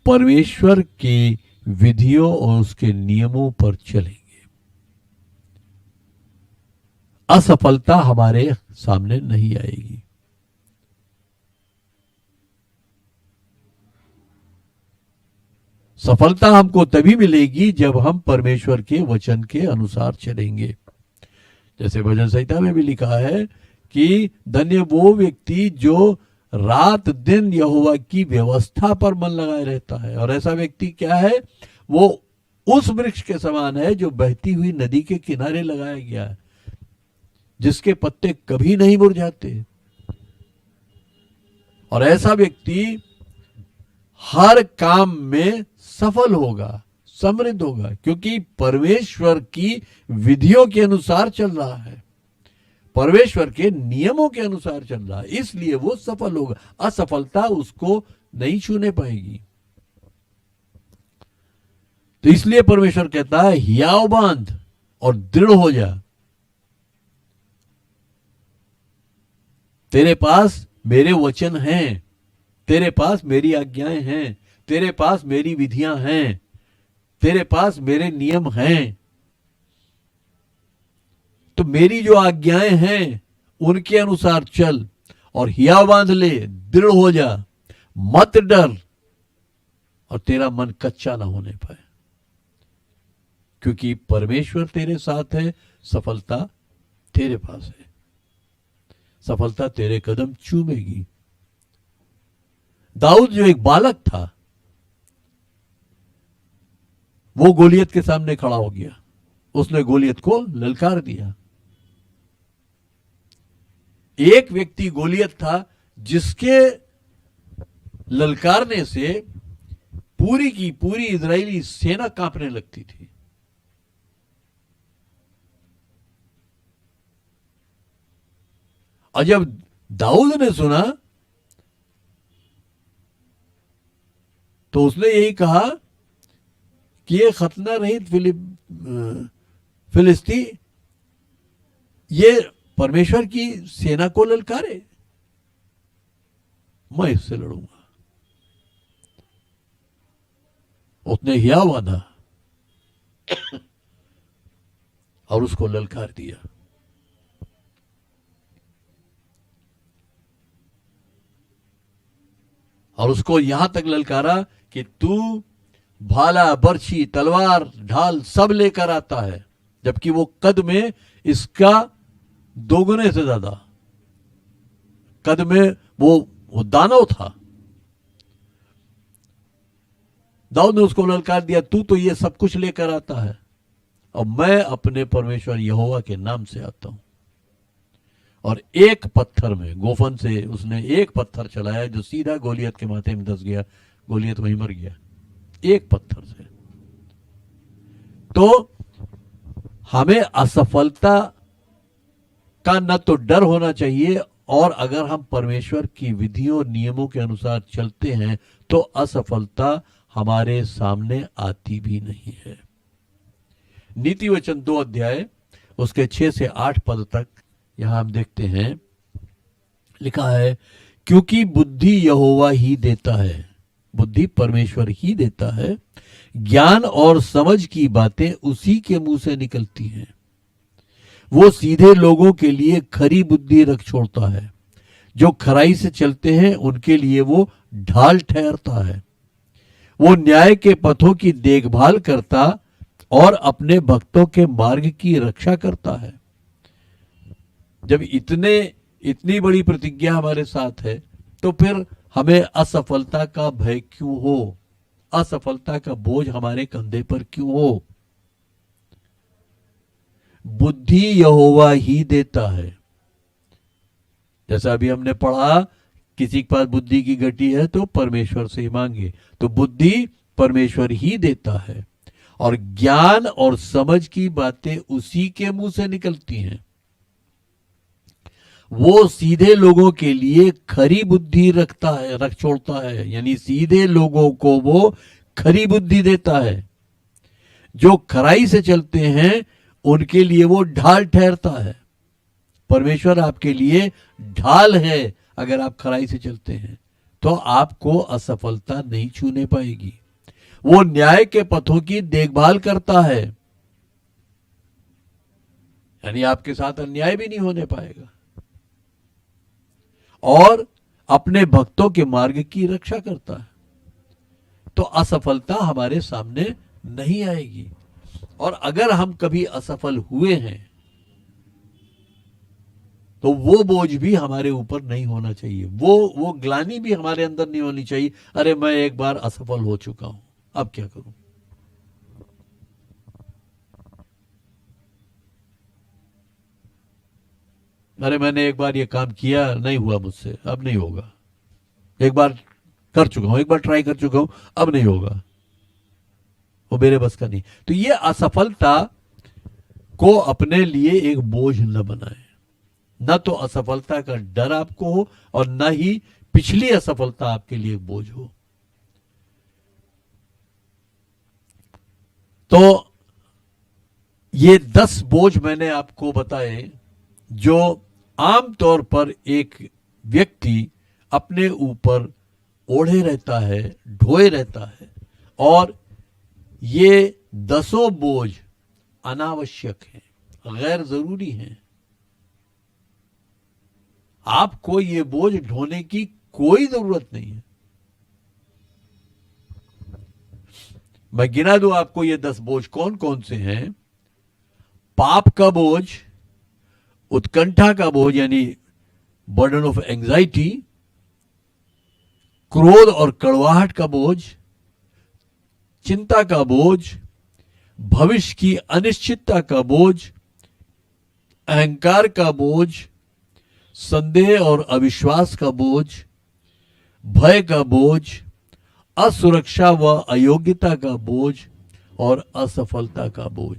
परमेश्वर की विधियों और उसके नियमों पर चलेंगे। असफलता हमारे सामने नहीं आएगी। सफलता हमको तभी मिलेगी जब हम परमेश्वर के वचन के अनुसार चलेंगे। जैसे भजन संहिता में भी लिखा है कि धन्य वो व्यक्ति जो रात दिन यहोवा की व्यवस्था पर मन लगाए रहता है। और ऐसा व्यक्ति क्या है? वो उस वृक्ष के समान है जो बहती हुई नदी के किनारे लगाया गया है, जिसके पत्ते कभी नहीं मुरझाते। और ऐसा व्यक्ति हर काम में सफल होगा, समृद्ध होगा, क्योंकि परमेश्वर की विधियों के अनुसार चल रहा है, परमेश्वर के नियमों के अनुसार चल रहा है, इसलिए वो सफल होगा। असफलता उसको नहीं छूने पाएगी। तो इसलिए परमेश्वर कहता है हियाव बांध और दृढ़ हो जा। तेरे पास मेरे वचन हैं, तेरे पास मेरी आज्ञाएं हैं, तेरे पास मेरी विधियां हैं, तेरे पास मेरे नियम हैं। तो मेरी जो आज्ञाएं हैं उनके अनुसार चल और हिया बांध ले, दृढ़ हो जा, मत डर और तेरा मन कच्चा ना होने पाए, क्योंकि परमेश्वर तेरे साथ है। सफलता तेरे पास है, सफलता तेरे कदम चूमेगी। दाऊद जो एक बालक था, वो गोलियत के सामने खड़ा हो गया, उसने गोलियत को ललकार दिया। एक व्यक्ति गोलियत था जिसके ललकारने से पूरी की पूरी इजरायली सेना कांपने लगती थी। और जब दाऊद ने सुना तो उसने यही कहा कि ये खतना रहित फिलिस्ती ये परमेश्वर की सेना को ललकारे, मैं इससे लड़ूंगा। उसने हिया बांधा और उसको ललकार दिया। और उसको यहां तक ललकारा कि तू भाला, बर्छी, तलवार, ढाल सब लेकर आता है, जबकि वो कद में इसका दोगुने से ज्यादा कद में वो दानव था। दाऊद ने उसको ललकार दिया, तू तो ये सब कुछ लेकर आता है और मैं अपने परमेश्वर यहोवा के नाम से आता हूं। और एक पत्थर में, गोफन से उसने एक पत्थर चलाया जो सीधा गोलियत के माथे में धंस गया, गोलियत वहीं मर गया, एक पत्थर से। तो हमें असफलता का न तो डर होना चाहिए, और अगर हम परमेश्वर की विधियों नियमों के अनुसार चलते हैं तो असफलता हमारे सामने आती भी नहीं है। नीति वचन 2 अध्याय उसके 6 से 8 पद तक यहां हम देखते हैं, लिखा है, क्योंकि बुद्धि यहोवा ही देता है, बुद्धि परमेश्वर ही देता है, ज्ञान और समझ की बातें उसी के मुंह से निकलती हैं। वो सीधे लोगों के लिए खरी बुद्धि रख छोड़ता है, जो खराई से चलते हैं उनके लिए वो ढाल ठहरता है। वो न्याय के पथों की देखभाल करता और अपने भक्तों के मार्ग की रक्षा करता है। जब इतनी बड़ी प्रतिज्ञा हमारे साथ है तो फिर हमें असफलता का भय क्यों हो, असफलता का बोझ हमारे कंधे पर क्यों हो। बुद्धि बुद्धि यहोवा ही देता है। जैसा अभी हमने पढ़ा, किसी के पास बुद्धि की घटी है तो परमेश्वर से मांगे, तो बुद्धि परमेश्वर ही देता है और ज्ञान और समझ की बातें उसी के मुंह से निकलती हैं। वो सीधे लोगों के लिए खरी बुद्धि रख छोड़ता है, यानी सीधे लोगों को वो खरी बुद्धि देता है। जो खराई से चलते हैं उनके लिए वो ढाल ठहरता है। परमेश्वर आपके लिए ढाल है। अगर आप खराई से चलते हैं तो आपको असफलता नहीं छूने पाएगी। वो न्याय के पथों की देखभाल करता है, यानी आपके साथ अन्याय भी नहीं होने पाएगा, और अपने भक्तों के मार्ग की रक्षा करता है। तो असफलता हमारे सामने नहीं आएगी। और अगर हम कभी असफल हुए हैं तो वो बोझ भी हमारे ऊपर नहीं होना चाहिए, वो ग्लानि भी हमारे अंदर नहीं होनी चाहिए। अरे मैं एक बार असफल हो चुका हूं, अब क्या करूं। अरे मैंने एक बार ये काम किया, नहीं हुआ मुझसे, अब नहीं होगा। एक बार कर चुका हूं, एक बार ट्राई कर चुका हूं, अब नहीं होगा, वो मेरे बस का नहीं। तो ये असफलता को अपने लिए एक बोझ न बनाए। न तो असफलता का डर आपको हो और न ही पिछली असफलता आपके लिए एक बोझ हो। तो ये 10 बोझ मैंने आपको बताए जो आमतौर पर एक व्यक्ति अपने ऊपर ओढ़े रहता है, ढोए रहता है, और ये 10 बोझ अनावश्यक हैं, गैर जरूरी हैं। आपको ये बोझ ढोने की कोई जरूरत नहीं है। मैं गिना दूं आपको ये 10 बोझ कौन कौन से हैं। पाप का बोझ, उत्कंठा का बोझ यानी बर्डन ऑफ एंजाइटी, क्रोध और कड़वाहट का बोझ, चिंता का बोझ, भविष्य की अनिश्चितता का बोझ, अहंकार का बोझ, संदेह और अविश्वास का बोझ, भय का बोझ, असुरक्षा व अयोग्यता का बोझ और असफलता का बोझ।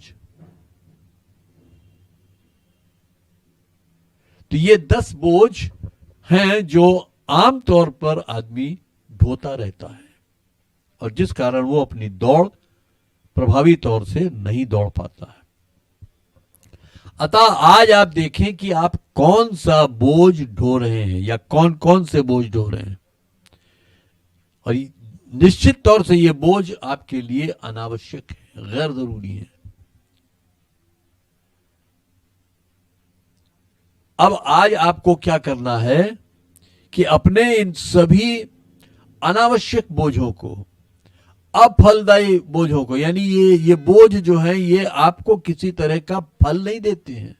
तो ये 10 बोझ हैं जो आमतौर पर आदमी ढोता रहता है और जिस कारण वो अपनी दौड़ प्रभावी तौर से नहीं दौड़ पाता है। अतः आज आप देखें कि आप कौन सा बोझ ढो रहे हैं या कौन कौन से बोझ ढो रहे हैं, और निश्चित तौर से ये बोझ आपके लिए अनावश्यक है, गैर जरूरी है। अब आज आपको क्या करना है कि अपने इन सभी अनावश्यक बोझों को, अफलदायी बोझों को, यानी ये बोझ जो है ये आपको किसी तरह का फल नहीं देते हैं,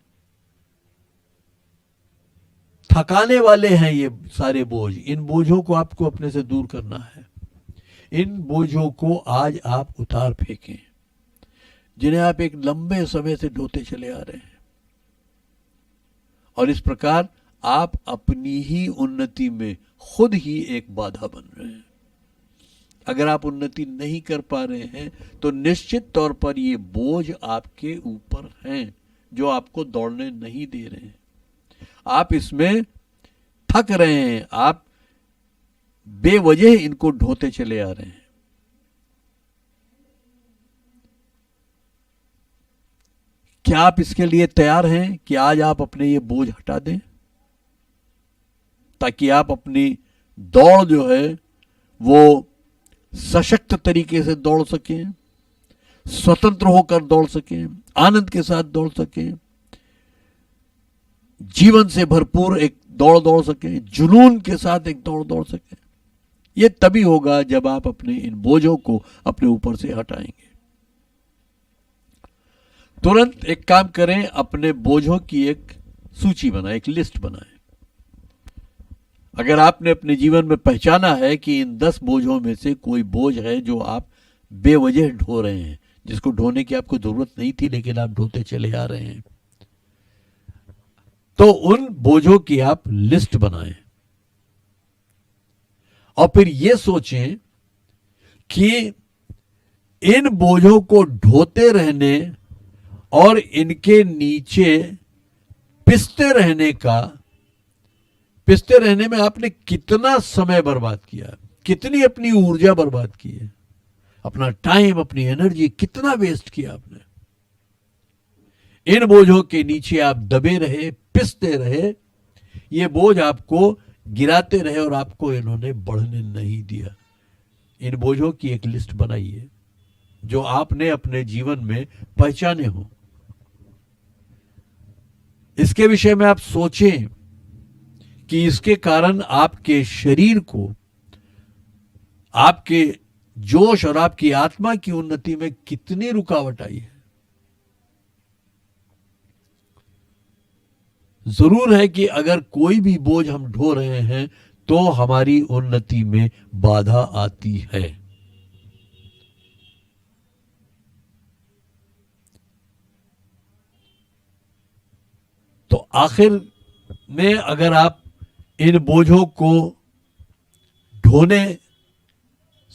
थकाने वाले हैं ये सारे बोझ। इन बोझों को आपको अपने से दूर करना है। इन बोझों को आज आप उतार फेंकें जिन्हें आप एक लंबे समय से ढोते चले आ रहे हैं, और इस प्रकार आप अपनी ही उन्नति में खुद ही एक बाधा बन रहे हैं। अगर आप उन्नति नहीं कर पा रहे हैं तो निश्चित तौर पर ये बोझ आपके ऊपर हैं जो आपको दौड़ने नहीं दे रहे हैं। आप इसमें थक रहे हैं, आप बेवजह इनको ढोते चले आ रहे हैं। क्या आप इसके लिए तैयार हैं कि आज आप अपने ये बोझ हटा दें ताकि आप अपनी दौड़ जो है वो सशक्त तरीके से दौड़ सकें, स्वतंत्र होकर दौड़ सकें, आनंद के साथ दौड़ सकें, जीवन से भरपूर एक दौड़ सकें, जुनून के साथ एक दौड़ सकें। ये तभी होगा जब आप अपने इन बोझों को अपने ऊपर से हटाएंगे। तुरंत एक काम करें, अपने बोझों की एक सूची बनाएं, एक लिस्ट बनाएं। अगर आपने अपने जीवन में पहचाना है कि इन 10 बोझों में से कोई बोझ है जो आप बेवजह ढो रहे हैं, जिसको ढोने की आपको जरूरत नहीं थी लेकिन आप ढोते चले आ रहे हैं, तो उन बोझों की आप लिस्ट बनाएं और फिर ये सोचें कि इन बोझों को ढोते रहने और इनके नीचे पिसते रहने में आपने कितना समय बर्बाद किया, कितनी अपनी ऊर्जा बर्बाद की है, अपना टाइम, अपनी एनर्जी कितना वेस्ट किया आपने। इन बोझों के नीचे आप दबे रहे, पिसते रहे, ये बोझ आपको गिराते रहे और आपको इन्होंने बढ़ने नहीं दिया। इन बोझों की एक लिस्ट बनाइए जो आपने अपने जीवन में पहचाने हो। इसके विषय में आप सोचें कि इसके कारण आपके शरीर को, आपके जोश और आपकी आत्मा की उन्नति में कितनी रुकावट आई है। जरूर है कि अगर कोई भी बोझ हम ढो रहे हैं तो हमारी उन्नति में बाधा आती है। तो आखिर में अगर आप इन बोझों को ढोने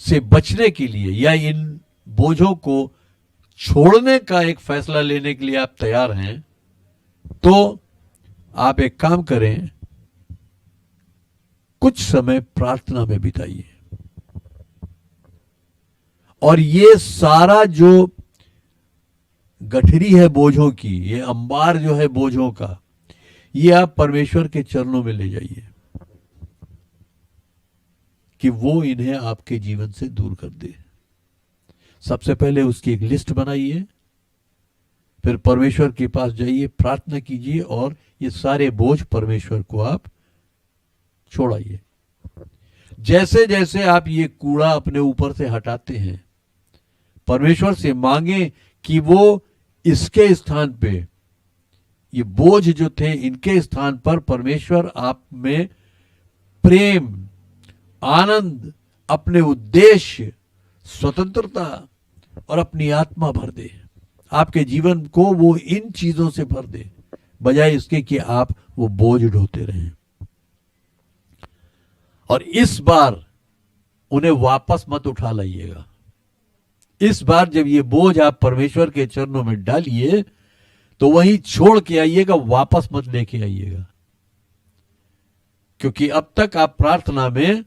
से बचने के लिए या इन बोझों को छोड़ने का एक फैसला लेने के लिए आप तैयार हैं, तो आप एक काम करें, कुछ समय प्रार्थना में बिताइए और ये सारा जो गठरी है बोझों की, ये अंबार जो है बोझों का, ये आप परमेश्वर के चरणों में ले जाइए कि वो इन्हें आपके जीवन से दूर कर दे। सबसे पहले उसकी एक लिस्ट बनाइए, फिर परमेश्वर के पास जाइए, प्रार्थना कीजिए और ये सारे बोझ परमेश्वर को आप छोड़ाइए। जैसे जैसे आप ये कूड़ा अपने ऊपर से हटाते हैं, परमेश्वर से मांगे कि वो इसके स्थान पे, ये बोझ जो थे इनके स्थान पर परमेश्वर आप में प्रेम, आनंद, अपने उद्देश्य, स्वतंत्रता और अपनी आत्मा भर दे। आपके जीवन को वो इन चीजों से भर दे, बजाय इसके कि आप वो बोझ ढोते रहें। और इस बार उन्हें वापस मत उठा लाइएगा। इस बार जब ये बोझ आप परमेश्वर के चरणों में डालिए तो वहीं छोड़ के आइएगा, वापस मत लेके आइएगा। क्योंकि अब तक आप प्रार्थना में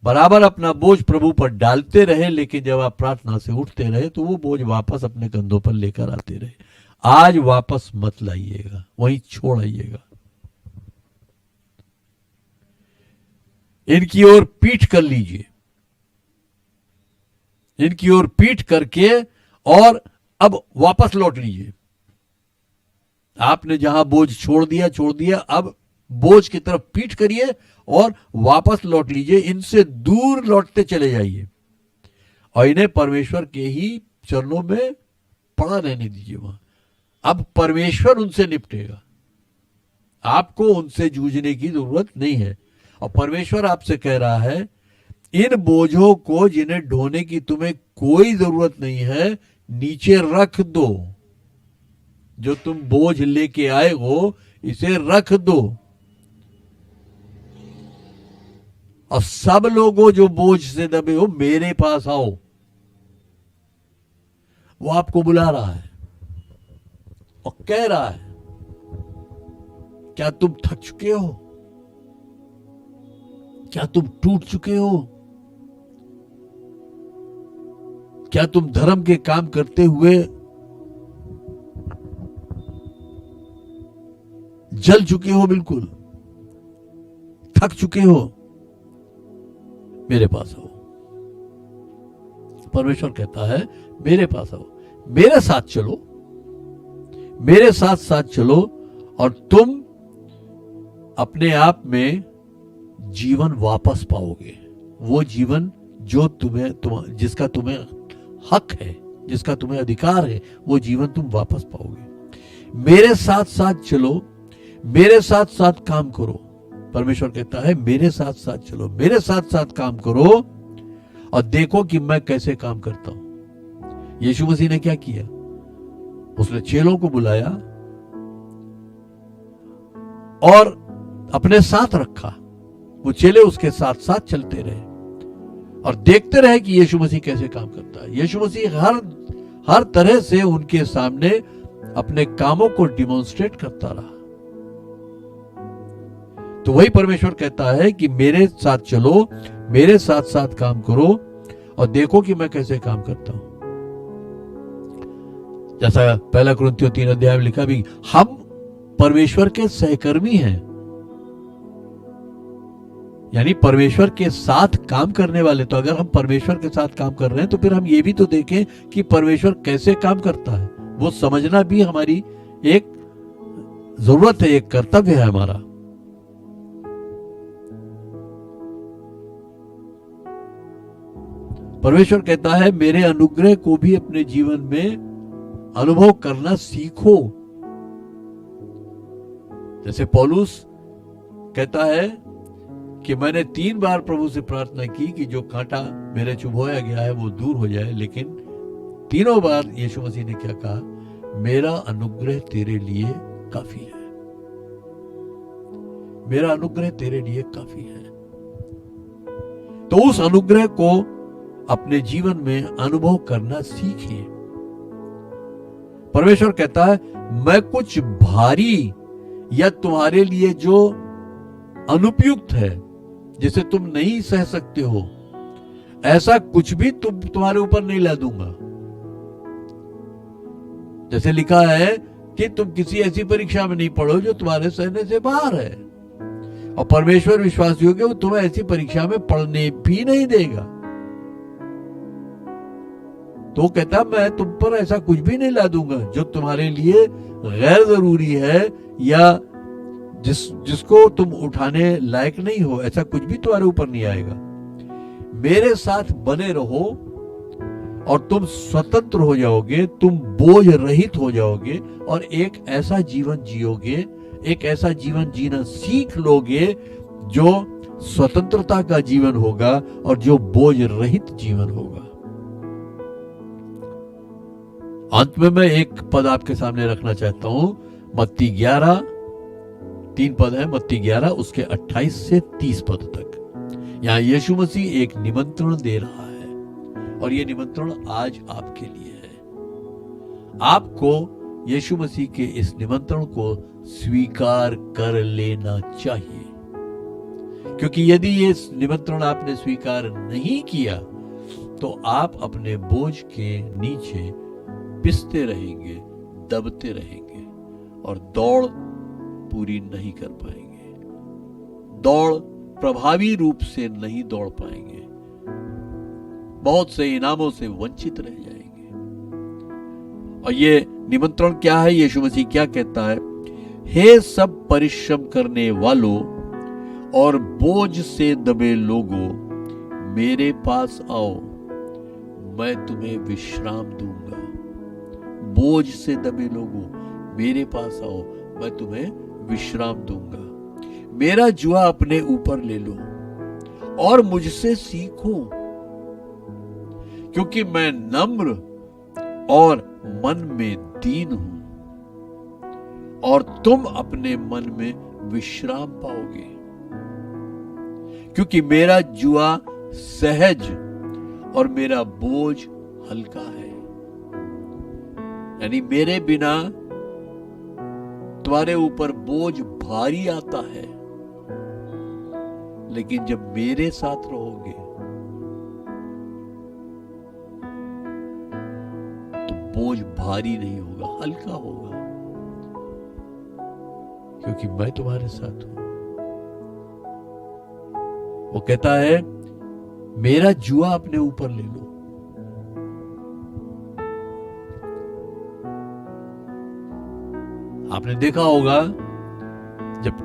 बराबर अपना बोझ प्रभु पर डालते रहे, लेकिन जब आप प्रार्थना से उठते रहे तो वो बोझ वापस अपने कंधों पर लेकर आते रहे। आज वापस मत लाइएगा, वहीं छोड़ आइएगा। इनकी ओर पीठ कर लीजिए, इनकी ओर पीठ करके और अब वापस लौट लीजिए। आपने जहां बोझ छोड़ दिया, अब बोझ की तरफ पीठ करिए और वापस लौट लीजिए। इनसे दूर लौटते चले जाइए और इन्हें परमेश्वर के ही चरणों में पड़ा रहने दीजिए। वहां अब परमेश्वर उनसे निपटेगा, आपको उनसे जूझने की जरूरत नहीं है। और परमेश्वर आपसे कह रहा है, इन बोझों को जिन्हें ढोने की तुम्हें कोई जरूरत नहीं है, नीचे रख दो। जो तुम बोझ लेके आए हो, इसे रख दो। और सब लोगों जो बोझ से दबे हो, मेरे पास आओ। वो आपको बुला रहा है और कह रहा है, क्या तुम थक चुके हो? क्या तुम टूट चुके हो? क्या तुम धर्म के काम करते हुए जल चुके हो, बिल्कुल थक चुके हो? मेरे पास आओ। परमेश्वर कहता है, मेरे पास आओ, मेरे साथ चलो, मेरे साथ साथ चलो और तुम अपने आप में जीवन वापस पाओगे। वो जीवन जो जिसका तुम्हें हक है, जिसका तुम्हें अधिकार है, वो जीवन तुम वापस पाओगे। मेरे साथ साथ चलो, मेरे साथ साथ काम करो। परमेश्वर कहता है, मेरे साथ साथ चलो, मेरे साथ साथ काम करो और देखो कि मैं कैसे काम करता हूं। यीशु मसीह ने क्या किया? उसने चेलों को बुलाया और अपने साथ रखा। वो चेले उसके साथ साथ चलते रहे और देखते रहे कि यीशु मसीह कैसे काम करता है। यीशु मसीह हर तरह से उनके सामने अपने कामों को डिमॉन्स्ट्रेट करता रहा। तो वही परमेश्वर कहता है कि मेरे साथ चलो, मेरे साथ साथ काम करो और देखो कि मैं कैसे काम करता हूं। जैसा पहला कुरिन्थियों 3 अध्याय में लिखा भी, हम परमेश्वर के सहकर्मी हैं, यानी परमेश्वर के साथ काम करने वाले। तो अगर हम परमेश्वर के साथ काम कर रहे हैं तो फिर हम ये भी तो देखें कि परमेश्वर कैसे काम करता है। वो समझना भी हमारी एक जरूरत है, एक कर्तव्य है हमारा। परमेश्वर कहता है मेरे अनुग्रह को भी अपने जीवन में अनुभव करना सीखो। जैसे पौलुस कहता है कि मैंने 3 बार प्रभु से प्रार्थना की कि जो कांटा मेरे चुभोया गया है वो दूर हो जाए, लेकिन तीनों बार यीशु मसीह ने क्या कहा, मेरा अनुग्रह तेरे लिए काफी है, मेरा अनुग्रह तेरे लिए काफी है। तो उस अनुग्रह को अपने जीवन में अनुभव करना सीखिए। परमेश्वर कहता है मैं कुछ भारी या तुम्हारे लिए जो अनुपयुक्त है, जिसे तुम नहीं सह सकते हो, ऐसा कुछ भी तुम्हारे ऊपर नहीं ला दूंगा। जैसे लिखा है कि तुम किसी ऐसी परीक्षा में नहीं पढ़ो जो तुम्हारे सहने से बाहर है, और परमेश्वर विश्वासी हो कि वो तुम्हें ऐसी परीक्षा में पढ़ने भी नहीं देगा। तो कहता मैं तुम पर ऐसा कुछ भी नहीं ला दूंगा जो तुम्हारे लिए गैर जरूरी है या जिसको तुम उठाने लायक नहीं हो, ऐसा कुछ भी तुम्हारे ऊपर नहीं आएगा। मेरे साथ बने रहो और तुम स्वतंत्र हो जाओगे, तुम बोझ रहित हो जाओगे और एक ऐसा जीवन जियोगे, एक ऐसा जीवन जीना सीख लोगे जो स्वतंत्रता का जीवन होगा और जो बोझ रहित जीवन होगा। अंत में मैं एक पद आपके सामने रखना चाहता हूं। मत्ती 11, 3 पद है, मत्ती 11 उसके 28 से 30 पद तक। यहां यीशु मसीह एक निमंत्रण दे रहा है और यह निमंत्रण आज आपके लिए है। आपको यीशु मसीह के इस निमंत्रण को स्वीकार कर लेना चाहिए, क्योंकि यदि ये निमंत्रण आपने स्वीकार नहीं किया तो आप अपने बोझ के नीचे पिसते रहेंगे, दबते रहेंगे और दौड़ पूरी नहीं कर पाएंगे, दौड़ प्रभावी रूप से नहीं दौड़ पाएंगे, बहुत से इनामों से वंचित रह जाएंगे। और ये निमंत्रण क्या है? यीशु मसीह क्या कहता है? हे सब परिश्रम करने वालों और बोझ से दबे लोगों, मेरे पास आओ, मैं तुम्हें विश्राम दूंगा। बोझ से दबे लोगों, मेरे पास आओ, मैं तुम्हें विश्राम दूंगा। मेरा जुआ अपने ऊपर ले लो और मुझसे सीखो, क्योंकि मैं नम्र और मन में दीन हूं, और तुम अपने मन में विश्राम पाओगे, क्योंकि मेरा जुआ सहज और मेरा बोझ हल्का है। यानी मेरे बिना तुम्हारे ऊपर बोझ भारी आता है, लेकिन जब मेरे साथ रहोगे तो बोझ भारी नहीं होगा, हल्का होगा, क्योंकि मैं तुम्हारे साथ हूं। वो कहता है मेरा जुआ अपने ऊपर ले लो। आपने देखा होगा जब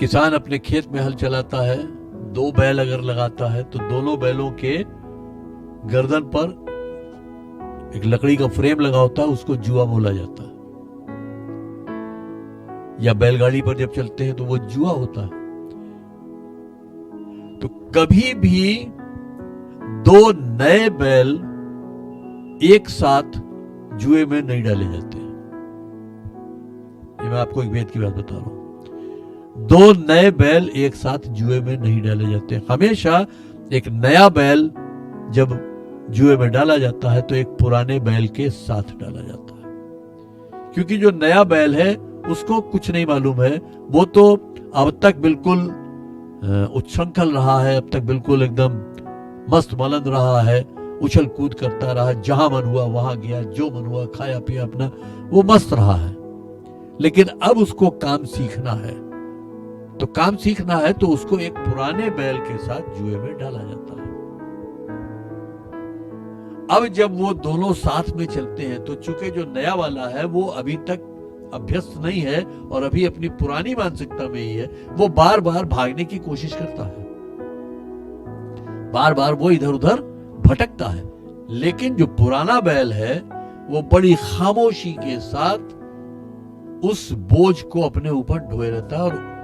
किसान अपने खेत में हल चलाता है, 2 बैल अगर लगाता है तो दोनों बैलों के गर्दन पर एक लकड़ी का फ्रेम लगा होता है, उसको जुआ बोला जाता है। या बैलगाड़ी पर जब चलते हैं तो वो जुआ होता है। तो कभी भी 2 नए बैल एक साथ जुए में नहीं डाले जाते। ये मैं आपको एक भेद की बात बता रहा हूं। दो नए बैल एक साथ जुए में नहीं डाले जाते। हमेशा एक नया बैल जब जुए में डाला जाता है तो एक पुराने बैल के साथ डाला जाता है, क्योंकि जो नया बैल है उसको कुछ नहीं मालूम है, वो तो अब तक बिल्कुल उच्छृंखल रहा है, अब तक बिल्कुल एकदम मस्त मलंद रहा है, उछल कूद करता रहा, जहां मन हुआ वहां गया, जो मन हुआ खाया पिया अपना, वो मस्त रहा है। लेकिन अब उसको काम सीखना है, तो काम सीखना है तो उसको एक पुराने बैल के साथ जुए में डाला जाता है। अब जब वो दोनों साथ में चलते हैं तो चूंकि जो नया वाला है वो अभी तक अभ्यस्त नहीं है और अभी अपनी पुरानी मानसिकता में ही है, वो बार बार भागने की कोशिश करता है, बार बार वो इधर उधर भटकता है। लेकिन जो पुराना बैल है वो बड़ी खामोशी के साथ उस बोझ को अपने ऊपर ढोए रहता है, और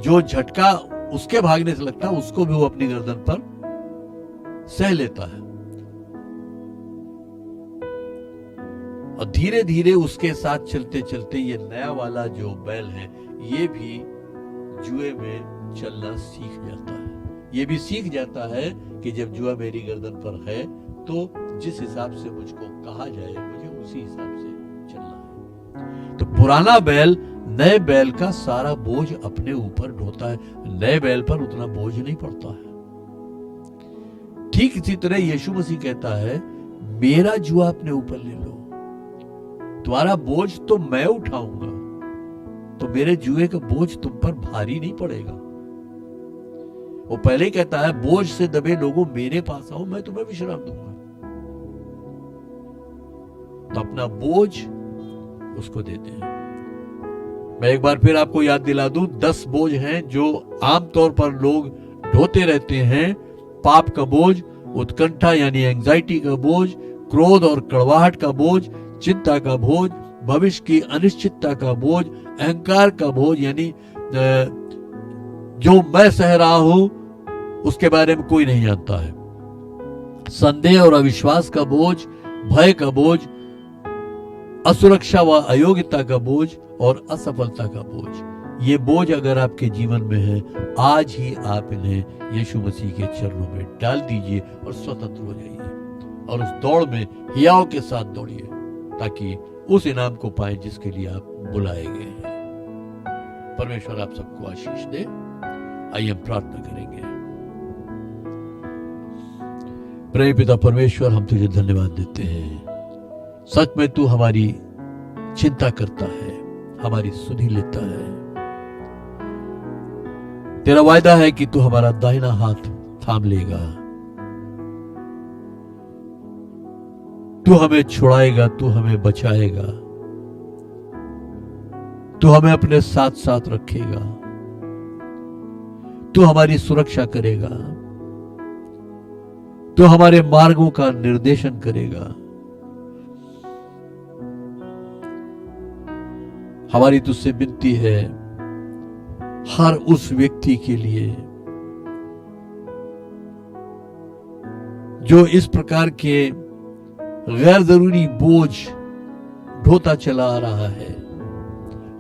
जो झटका उसके भागने से लगता है उसको भी वो अपनी गर्दन पर सह लेता है। और धीरे धीरे उसके साथ चलते चलते ये नया वाला जो बैल है ये भी जुए में चलना सीख जाता है। ये भी सीख जाता है कि जब जुआ मेरी गर्दन पर है तो जिस हिसाब से मुझको कहा जाए मुझे उसी हिसाब से चलना है। तो पुराना बैल नए बैल का सारा बोझ अपने ऊपर ढोता है, नए बैल पर उतना बोझ नहीं पड़ता है। ठीक इसी तरह यीशु मसीह कहता है, मेरा जुआ अपने ऊपर ले लो, तुम्हारा बोझ तो मैं उठाऊंगा, तो मेरे जुए का बोझ तुम पर भारी नहीं पड़ेगा। वो पहले ही कहता है, बोझ से दबे लोगों मेरे पास आओ, मैं तुम्हें विश्राम दूंगा। तो अपना बोझ उसको देते हैं। मैं एक बार फिर आपको याद दिला दूं, 10 बोझ हैं जो आमतौर पर लोग ढोते रहते हैं। पाप का बोझ, उत्कंठा यानी एंजाइटी का बोझ, क्रोध और कड़वाहट का बोझ, चिंता का बोझ, भविष्य की अनिश्चितता का बोझ, अहंकार का बोझ यानी जो मैं सह रहा हूं उसके बारे में कोई नहीं जानता है, संदेह और अविश्वास का बोझ, भय का बोझ, असुरक्षा व अयोग्यता का बोझ और असफलता का बोझ। ये बोझ अगर आपके जीवन में है, आज ही आप इन्हें यीशु मसीह के चरणों में डाल दीजिए और स्वतंत्र हो जाइए, और उस दौड़ में हियाव के साथ दौड़िए ताकि उस इनाम को पाए जिसके लिए आप बुलाए गए हैं। परमेश्वर आप सबको आशीष दे। आइए हम प्रार्थना करेंगे। प्रेम पिता परमेश्वर, हम तुझे धन्यवाद देते हैं। सच में तू हमारी चिंता करता है, हमारी सुधि लेता है। तेरा वायदा है कि तू हमारा दाहिना हाथ थाम लेगा, तू हमें छुड़ाएगा, तू हमें बचाएगा, तू हमें अपने साथ साथ रखेगा, तू हमारी सुरक्षा करेगा, तू हमारे मार्गों का निर्देशन करेगा। हमारी तुझसे विनती है, हर उस व्यक्ति के लिए जो इस प्रकार के गैर जरूरी बोझ ढोता चला आ रहा है,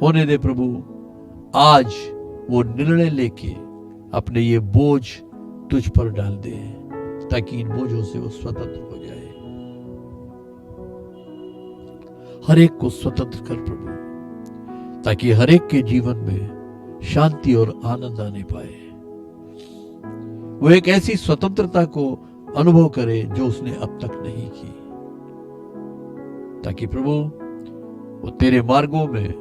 होने दे प्रभु, आज वो निर्णय लेके अपने ये बोझ तुझ पर डाल दे ताकि इन बोझों से वो स्वतंत्र हो जाए। हर एक को स्वतंत्र कर प्रभु, ताकि हर एक के जीवन में शांति और आनंद आने पाए। वो एक ऐसी स्वतंत्रता को अनुभव करे जो उसने अब तक नहीं की, ताकि प्रभु वो तेरे मार्गों में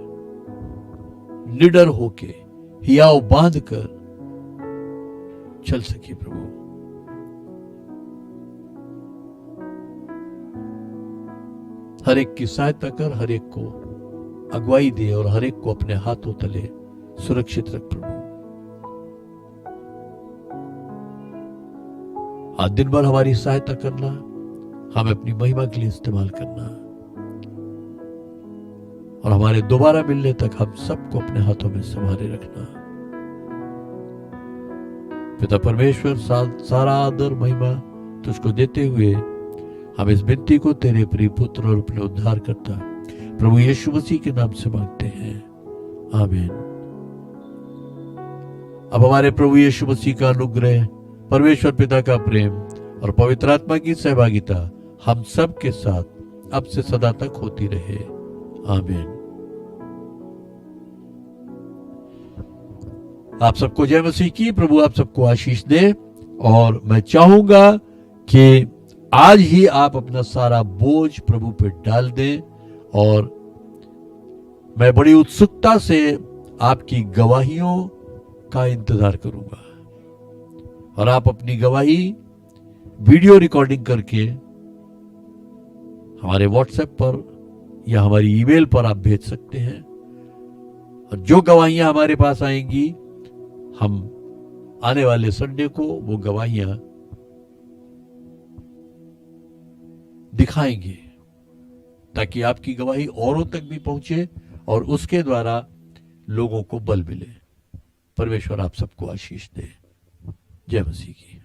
निडर होके हियाव बांध कर चल सके। प्रभु हर एक की सहायता कर, हर एक को अगुवाई दे और हर एक को अपने हाथों तले सुरक्षित रख प्रभु। आज दिन भर हमारी सहायता करना, हमें अपनी महिमा के लिए इस्तेमाल करना, और हमारे दोबारा मिलने तक हम सबको अपने हाथों में संभाले रखना। पिता परमेश्वर, सारा आदर महिमा तुझको देते हुए हम इस विनती को तेरे प्रिय पुत्र और अपने उद्धार करता प्रभु यीशु मसीह के नाम से मांगते हैं, आमीन। अब हमारे प्रभु यीशु मसीह का अनुग्रह, परमेश्वर पिता का प्रेम और पवित्र आत्मा की सहभागिता हम सब के साथ अब से सदा तक होती रहे। आमीन। आप सबको जय मसीह की। प्रभु आप सबको आशीष दे। और मैं चाहूंगा कि आज ही आप अपना सारा बोझ प्रभु पे डाल दें, और मैं बड़ी उत्सुकता से आपकी गवाहियों का इंतजार करूंगा। और आप अपनी गवाही वीडियो रिकॉर्डिंग करके हमारे व्हाट्सएप पर या हमारी ईमेल पर आप भेज सकते हैं। और जो गवाहियां हमारे पास आएंगी, हम आने वाले संडे को वो गवाहियां दिखाएंगे, ताकि आपकी गवाही औरों तक भी पहुंचे और उसके द्वारा लोगों को बल मिले। परमेश्वर आप सबको आशीष दे। जय मसीह की।